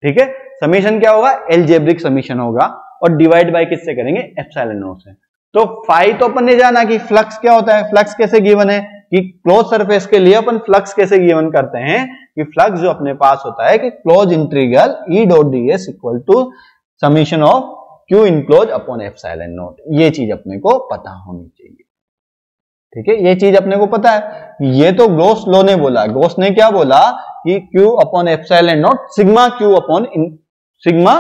ठीक है। समीशन क्या होगा, एलजेब्रिक समीशन होगा और डिवाइड बाय किससे करेंगे, एप्सिलॉन नॉट से। तो फाई तो अपन ने जाना कि फ्लक्स क्या होता है, फ्लक्स कैसे गिवन है कि क्लोज सरफेस के लिए अपन फ्लक्स कैसे गिवन करते हैं कि फ्लक्स जो अपने पास होता है कि close integral E dot ds equal to summation of Q enclose upon epsilon naught. ये चीज अपने को पता होनी चाहिए, ठीक है, ये चीज अपने को पता है। ये तो गॉस लॉ ने बोला, गॉस ने क्या बोला कि Q upon epsilon not sigma Q upon sigma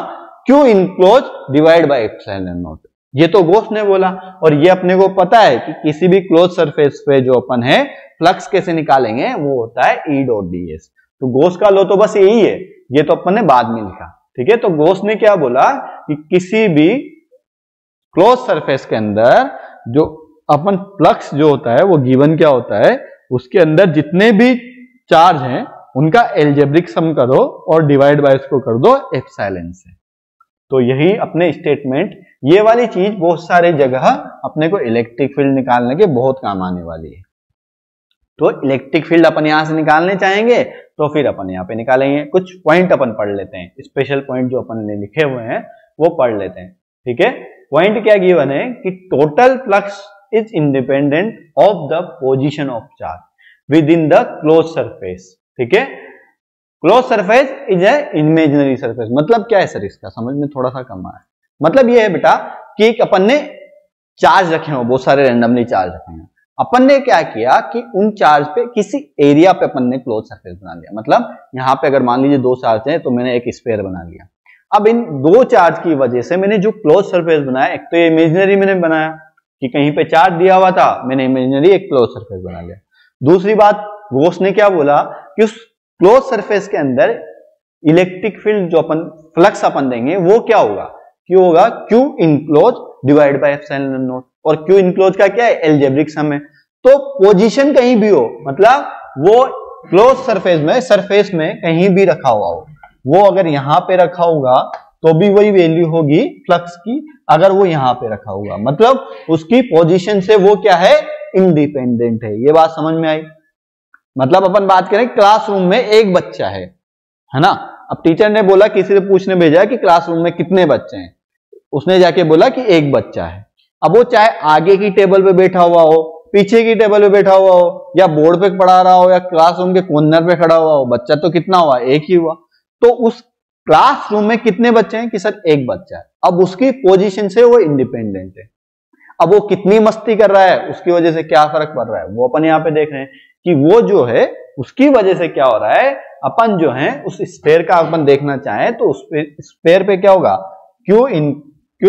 Q enclose divide by epsilon naught, ये तो गॉस ने बोला। और ये अपने को पता है कि किसी भी क्लोज सरफेस पे जो अपन है फ्लक्स कैसे निकालेंगे, वो होता है E डॉट ds। तो गॉस का लॉ तो बस यही है, ये तो अपन ने बाद में लिखा, ठीक है। तो गॉस ने क्या बोला कि किसी भी क्लोज सरफेस के अंदर जो अपन फ्लक्स जो होता है वो गिवन क्या होता है, उसके अंदर जितने भी चार्ज हैं उनका एलजेब्रिक सम करो और डिवाइड बाय इसको कर दो एप्सिलॉन से। तो यही अपने स्टेटमेंट, ये वाली चीज बहुत सारे जगह अपने को इलेक्ट्रिक फील्ड निकालने के बहुत काम आने वाली है। तो इलेक्ट्रिक फील्ड अपन यहां से निकालने चाहेंगे तो फिर अपन यहाँ पे निकालेंगे। कुछ पॉइंट अपन पढ़ लेते हैं, स्पेशल पॉइंट जो अपन ने लिखे हुए हैं वो पढ़ लेते हैं, ठीक है। पॉइंट क्या गिवन है कि total flux is independent of the position of charge with in the close surface, ठीक है। Close surface is a imaginary surface. मतलब क्या है सर, इसका समझ में थोड़ा सा कम आया। मतलब ये है बेटा कि एक अपन ने चार्ज रखे हो, बहुत सारे रैंडमली चार्ज रखे हैं, अपन ने क्या किया कि उन चार्ज पे किसी एरिया पे अपन ने क्लोज सरफेस बना लिया। मतलब यहाँ पे अगर मान लीजिए दो चार्ज हैं तो मैंने एक स्फीयर बना लिया। अब इन दो चार्ज की वजह से मैंने जो क्लोज सरफेस बनाया, एक तो ये इमेजिनरी मैंने बनाया कि कहीं पे चार्ज दिया हुआ था, मैंने इमेजिनरी एक क्लोज सरफेस बना लिया। दूसरी बात गॉस ने क्या बोला कि उस क्लोज सरफेस के अंदर इलेक्ट्रिक फील्ड जो अपन फ्लक्स अपन देंगे वो क्या होगा, क्यों होगा, Q enclose divide by epsilon not. और Q इनक्लोज का क्या है, एलजेब्रिक सम है। तो पोजीशन कहीं भी हो, मतलब वो क्लोज सरफेस में कहीं भी रखा हुआ हो, वो अगर यहां पे रखा होगा तो भी वही वैल्यू होगी फ्लक्स की, अगर वो यहां पे रखा होगा। मतलब उसकी पोजीशन से वो क्या है, इंडिपेंडेंट है। ये बात समझ में आई। मतलब अपन बात करें क्लासरूम में एक बच्चा है ना। अब टीचर ने बोला, किसी से पूछने भेजा कि क्लासरूम में कितने बच्चे हैं, उसने जाके बोला कि एक बच्चा है। अब वो चाहे आगे की टेबल पे बैठा हुआ हो, पीछे की टेबल पे बैठा हुआ हो, या बोर्ड पे पढ़ा रहा हो, या क्लासरूम के कॉर्नर पे खड़ा हुआ हो, बच्चा तो कितना हुआ, एक ही हुआ। तो उस क्लासरूम में कितने बच्चे हैं कि सर एक बच्चा है। अब उसकी पोजीशन से वो इंडिपेंडेंट है। अब वो कितनी मस्ती कर रहा है, उसकी वजह से क्या फर्क पड़ रहा है, वो अपन यहाँ पे देख रहे हैं कि वो जो है उसकी वजह से क्या हो रहा है। अपन जो है उस स्फीयर का अपन देखना चाहें तो उस स्फीयर पे क्या होगा, Q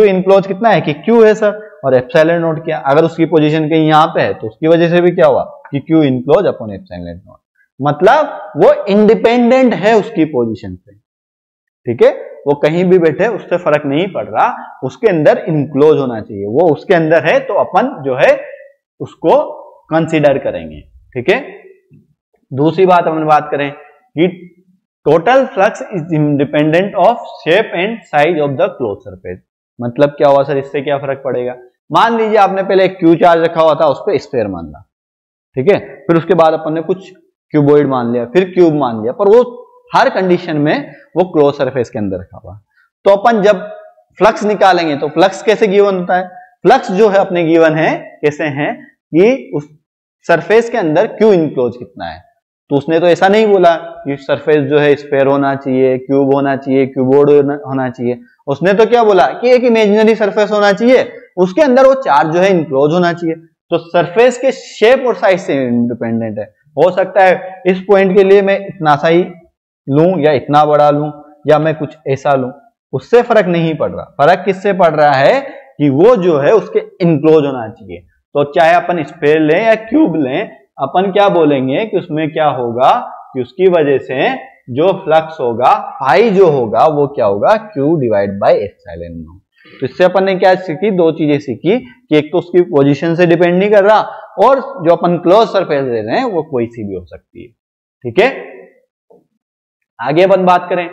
इनक्लोज कितना है कि Q है सर, और एप्सिलॉन नॉट क्या, अगर उसकी पोजीशन कहीं यहाँ पे है तो उसकी वजह से भी क्या हुआ कि Q enclose upon epsilon not. मतलब वो इंडिपेंडेंट है उसकी पोजीशन से, ठीक है। वो कहीं भी बैठे उससे फर्क नहीं पड़ रहा, उसके अंदर इनक्लोज होना चाहिए, वो उसके अंदर है तो अपन जो है उसको कंसीडर करेंगे, ठीक है। दूसरी बात अपन बात करें कि total flux is independent of shape and size of the close surface. मतलब क्या हुआ सर, इससे क्या फर्क पड़ेगा। मान लीजिए आपने पहले एक Q चार्ज रखा हुआ था, उस पर स्फीयर मान लिया, ठीक है। फिर उसके बाद अपन ने कुछ क्यूबॉइड मान लिया, फिर क्यूब मान लिया, पर वो हर कंडीशन में वो क्लोज सरफेस के अंदर रखा हुआ। तो अपन जब फ्लक्स निकालेंगे तो फ्लक्स कैसे गिवन होता है, फ्लक्स जो है अपने गिवन है कैसे है कि उस सरफेस के अंदर Q इनक्लोज कितना है। तो उसने तो ऐसा नहीं बोला कि सरफेस जो है स्फीयर होना चाहिए, क्यूब होना चाहिए, क्यूबोर्ड होना चाहिए। उसने तो क्या बोला कि एक इमेजिनरी सरफेस होना चाहिए, उसके अंदर वो चार्ज जो है इनक्लोज होना चाहिए। तो सरफेस के शेप और साइज से इंडिपेंडेंट है। हो सकता है इस पॉइंट के लिए मैं इतना सा ही लूं या इतना बड़ा लूं, या मैं कुछ ऐसा लूं, उससे फर्क नहीं पड़ रहा। फर्क किससे पड़ रहा है कि वो जो है उसके इनक्लोज होना चाहिए। तो चाहे अपन स्फीयर लें या क्यूब लें, अपन क्या बोलेंगे कि उसमें क्या होगा कि उसकी वजह से जो फ्लक्स होगा फाई जो होगा वो क्या होगा, Q divide by epsilon not. तो इससे अपन ने क्या सीखी, दो चीजें सीखी कि एक तो उसकी पोजीशन से डिपेंड नहीं कर रहा, और जो अपन क्लोज सरफेस ले रहे हैं वो कोई सी भी हो सकती है। ठीक है, आगे अपन बात करें,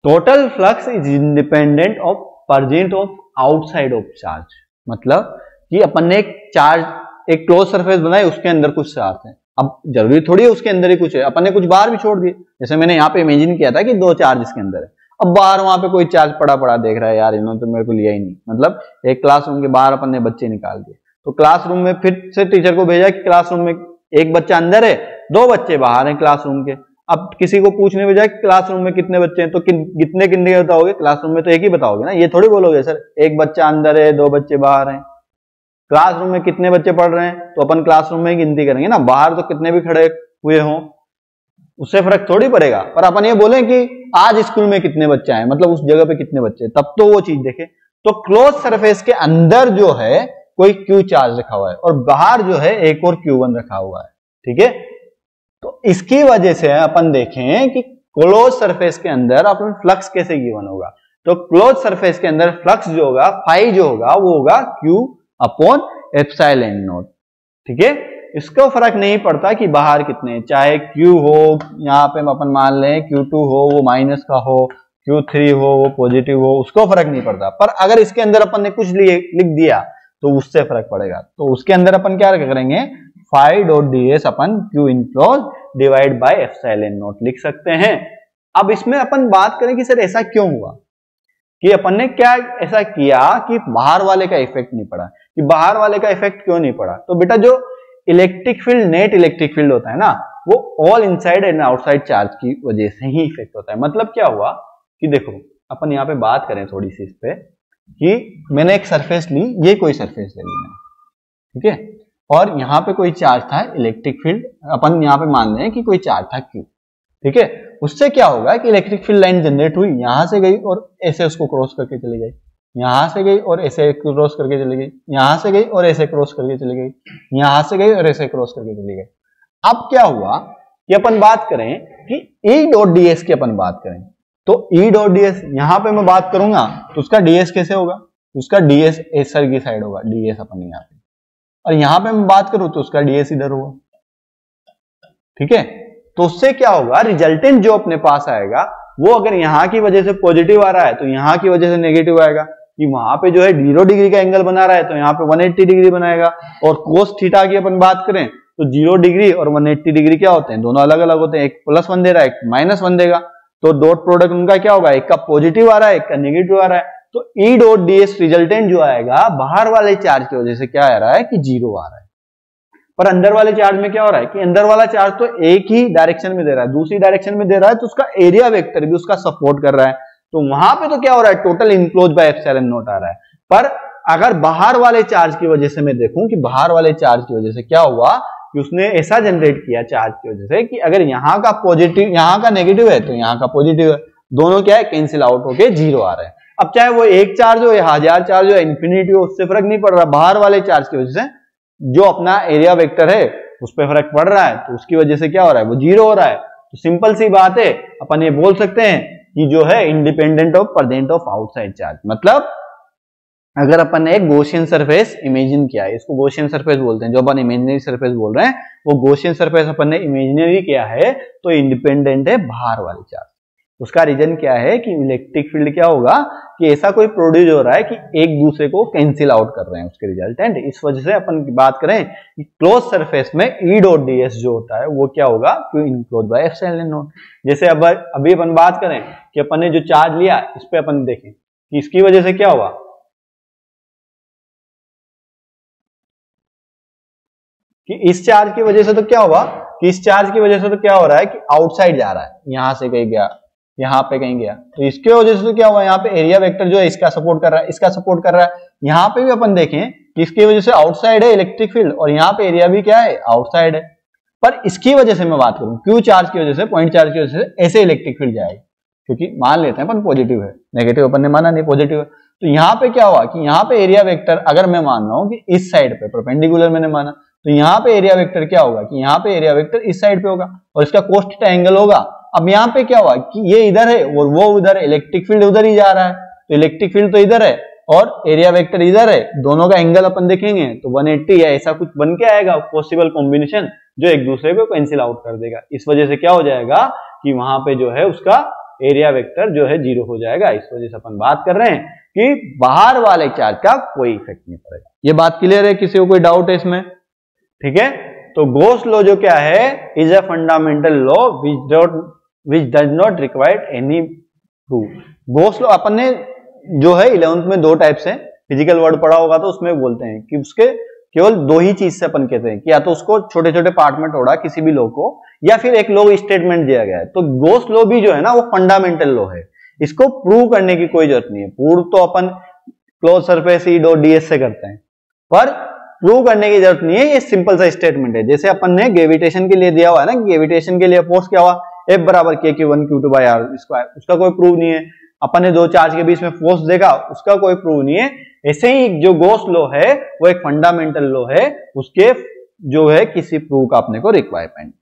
total flux is independent of present of outside of charge. मतलब कि अपन ने एक चार्ज, एक क्लोज सरफेस बनाई, उसके अंदर कुछ चार्ज है। अब जरूरी थोड़ी है उसके अंदर ही कुछ है, अपन ने कुछ बाहर भी छोड़ दिए। जैसे मैंने यहाँ पे इमेजिन किया था कि दो चार्ज इसके अंदर है, अब बाहर वहां पे कोई चार्ज पड़ा पड़ा देख रहा है, यार इन्होंने तो मेरे को लिया ही नहीं। मतलब एक क्लासरूम के बाहर अपन ने बच्चे निकाल दिए, तो क्लासरूम में फिर से टीचर को भेजा कि क्लासरूम में एक बच्चा अंदर है, दो बच्चे बाहर हैं क्लासरूम के। अब किसी को पूछने भेजा कि क्लासरूम में कितने बच्चे हैं, तो कितने कितने बताओगे, क्लासरूम में तो एक ही बताओगे ना, ये थोड़ी बोलोगे सर एक बच्चा अंदर है दो बच्चे बाहर हैं। क्लासरूम में कितने बच्चे पढ़ रहे हैं तो अपन क्लासरूम में ही गिनती करेंगे ना, बाहर तो कितने भी खड़े हुए हों उससे फर्क थोड़ी पड़ेगा। पर अपन ये बोले कि आज स्कूल में कितने बच्चे आए, मतलब उस जगह पे कितने बच्चे, तब तो वो चीज देखे। तो क्लोज सरफेस के अंदर जो है कोई Q चार्ज रखा हुआ है और बाहर जो है एक और Q1 रखा हुआ है। ठीक है, तो इसकी वजह से अपन देखें कि क्लोज सरफेस के अंदर अपन फ्लक्स कैसे गिवन होगा। तो क्लोज सरफेस के अंदर फ्लक्स जो होगा फाई जो होगा वो होगा Q अपॉन एप्सिलॉन नॉट। ठीक है, इसको फर्क नहीं पड़ता कि बाहर कितने, चाहे Q हो, यहाँ पे अपन मान लें Q2 हो वो माइनस का हो, Q3 हो वो पॉजिटिव हो, उसको फर्क नहीं पड़ता। पर अगर इसके अंदर अपन ने कुछ लिख दिया तो उससे फर्क पड़ेगा। तो उसके अंदर अपन क्या करेंगे, फाई डॉट ds अपन Q enclose divide by epsilon naught लिख सकते हैं। अब इसमें अपन बात करें कि सर ऐसा क्यों हुआ, कि अपन ने क्या ऐसा किया कि बाहर वाले का इफेक्ट नहीं पड़ा, कि बाहर वाले का इफेक्ट क्यों नहीं पड़ा। तो बेटा जो electric field, net electric field होता है ना, वो all inside and outside charge की वजह से ही इफेक्ट होता है। मतलब क्या हुआ कि देखो अपन यहाँ पे बात करें थोड़ी सी इस पे, कि मैंने एक सरफेस ली, ये कोई सरफेस ले ली मैंने, ठीक है, और यहाँ पे कोई चार्ज था इलेक्ट्रिक फील्ड, अपन यहाँ पे मान रहे हैं कि कोई चार्ज था Q। ठीक है, उससे क्या होगा कि इलेक्ट्रिक फील्ड लाइन जनरेट हुई, यहां से गई और ऐसे उसको क्रॉस करके चली गई, यहां से गई और ऐसे क्रॉस करके चली गई, यहां से गई और ऐसे क्रॉस करके चली गई, यहां से गई और ऐसे क्रॉस करके चली गई। अब क्या हुआ कि अपन बात करें कि E डॉट ds की अपन बात करें, तो E डॉट ds यहां पे मैं बात करूंगा तो उसका ds कैसे होगा, उसका ds ऐसर की साइड होगा, ds अपन यहाँ पे, और यहां पे मैं बात करूं तो उसका ds इधर होगा। ठीक है, तो उससे क्या होगा, रिजल्टेंट जो अपने पास आएगा वो अगर यहाँ की वजह से पॉजिटिव आ रहा है तो यहाँ की वजह से नेगेटिव आएगा, कि वहां पे जो है 0 डिग्री का एंगल बना रहा है तो यहाँ पे 180 डिग्री बनाएगा। और कोस थीटा की अपन बात करें तो 0 डिग्री और 180 डिग्री क्या होते हैं, दोनों अलग अलग होते हैं, एक +1 दे रहा है एक -1 देगा, तो डॉट प्रोडक्ट उनका क्या होगा, एक का पॉजिटिव आ रहा है एक का नेगेटिव आ रहा है। तो E डॉट ds रिजल्टेंट जो आएगा बाहर वाले चार्ज की वजह से क्या आ रहा है कि 0 आ रहा है। पर अंदर वाले चार्ज में क्या हो रहा है कि अंदर वाला चार्ज तो एक ही डायरेक्शन में दे रहा है, दूसरी डायरेक्शन में दे रहा है, तो उसका एरिया वेक्टर भी उसका सपोर्ट कर रहा है। तो वहां पे तो क्या हो रहा है, total enclose by epsilon naught आ रहा है। पर अगर बाहर वाले चार्ज की वजह से मैं देखूं कि बाहर वाले चार्ज की वजह से क्या हुआ कि उसने ऐसा जनरेट किया चार्ज की वजह से कि अगर यहाँ का पॉजिटिव यहाँ का नेगेटिव है तो यहाँ का पॉजिटिव है, दोनों क्या है कैंसिल आउट होके 0 आ रहे हैं। अब चाहे वो एक चार्ज हो या 1000 चार्ज हो, इंफिनिटी हो, उससे फर्क नहीं पड़ रहा, बाहर वाले चार्ज की वजह से जो अपना एरिया वेक्टर है उस पर फर्क पड़ रहा है, तो उसकी वजह से क्या हो रहा है, वो 0 हो रहा है। तो सिंपल सी बात है, अपन ये बोल सकते हैं कि जो है independent of percent of outside charge. मतलब अगर अपन ने एक गॉसियन सरफेस इमेजिन किया है, इसको गॉसियन सरफेस बोलते हैं, जो अपन इमेजिनरी सरफेस बोल रहे हैं वो गॉसियन सरफेस अपन ने इमेजिनरी किया है, तो इंडिपेंडेंट है बाहर वाले चार्ज। उसका रीजन क्या है कि इलेक्ट्रिक फील्ड क्या होगा कि ऐसा कोई प्रोड्यूस हो रहा है कि एक दूसरे को कैंसिल आउट कर रहे हैं उसके रिजल्टेंट। इस वजह से अपन बात करें कि क्लोज सरफेस में E डॉट ds जो होता है वो क्या होगा, Q enclose by epsilon not. जैसे अब अभी अपन बात करें कि अपन ने जो चार्ज लिया इस पे अपन देखें कि इसकी वजह से क्या हुआ कि इस चार्ज की वजह से तो क्या हुआ कि इस चार्ज की वजह से तो क्या हो रहा है कि आउटसाइड जा रहा है, यहां से कहीं गया यहाँ पे कहीं गया, तो इसके वजह से तो क्या हुआ, यहाँ पे एरिया वेक्टर जो है इसका सपोर्ट कर रहा है, इसका सपोर्ट कर रहा है। यहाँ पे भी अपन देखें कि इसकी वजह से आउटसाइड है इलेक्ट्रिक फील्ड और यहाँ पे एरिया भी क्या है आउटसाइड है। पर इसकी वजह से मैं बात करूं, क्यू चार्ज की वजह से, पॉइंट चार्ज की वजह से ऐसे इलेक्ट्रिक फील्ड जाएगी, क्योंकि मान लेते हैं अपन पॉजिटिव है, नेगेटिव अपन ने माना नहीं, पॉजिटिव है। तो यहाँ पे क्या हुआ कि यहाँ पे एरिया वेक्टर, अगर मैं मान रहा हूं कि इस साइड पे परपेंडिकुलर मैंने माना, तो यहाँ पे एरिया वेक्टर क्या होगा कि यहाँ पे एरिया वेक्टर इस साइड पे होगा और इसका कोस थीटा एंगल होगा। अब यहाँ पे क्या हुआ कि ये इधर है और वो उधर है, इलेक्ट्रिक फील्ड उधर ही जा रहा है, तो इलेक्ट्रिक फील्ड तो इधर है और एरिया वेक्टर इधर है, दोनों का एंगल अपन देखेंगे तो 180 या ऐसा कुछ बन के आएगा पॉसिबल कॉम्बिनेशन, जो एक दूसरे को कैंसिल आउट कर देगा। इस वजह से क्या हो जाएगा कि वहां पे जो है उसका एरिया वेक्टर जो है 0 हो जाएगा। इस वजह से अपन बात कर रहे हैं कि बाहर वाले चार्ज का कोई इफेक्ट नहीं पड़ेगा। ये बात क्लियर है? किसी को कोई डाउट है इसमें? ठीक है, तो गॉस लॉ जो क्या है, is a fundamental law which does not require any proof. Gauss law अपन ने जो है 11th में 2 टाइप से फिजिकल वर्ड पढ़ा होगा, तो उसमें बोलते हैं कि उसके केवल 2 ही चीज से अपन कहते हैं कि या तो उसको छोटे छोटे पार्ट में तोड़ा किसी भी लॉ को, या फिर एक लॉ स्टेटमेंट दिया गया है। तो गॉस लॉ भी जो है ना वो फंडामेंटल लॉ है, इसको प्रूव करने की कोई जरूरत नहीं है। प्रूव तो अपन close surface E dot DS से करते हैं, पर प्रूव करने की जरूरत नहीं है, ये सिंपल सा स्टेटमेंट है। जैसे अपन ने ग्रेविटेशन के लिए दिया हुआ है ना, ग्रेविटेशन के लिए फोर्स क्या हुआ, F बराबर k/1 q2 by r square, उसका कोई प्रूव नहीं है। अपन ने 2 चार्ज के बीच में फोर्स देखा, उसका कोई प्रूव नहीं है। ऐसे ही जो गॉस लॉ है वो एक फंडामेंटल लॉ है, उसके जो है किसी प्रूव का अपने को रिक्वायरमेंट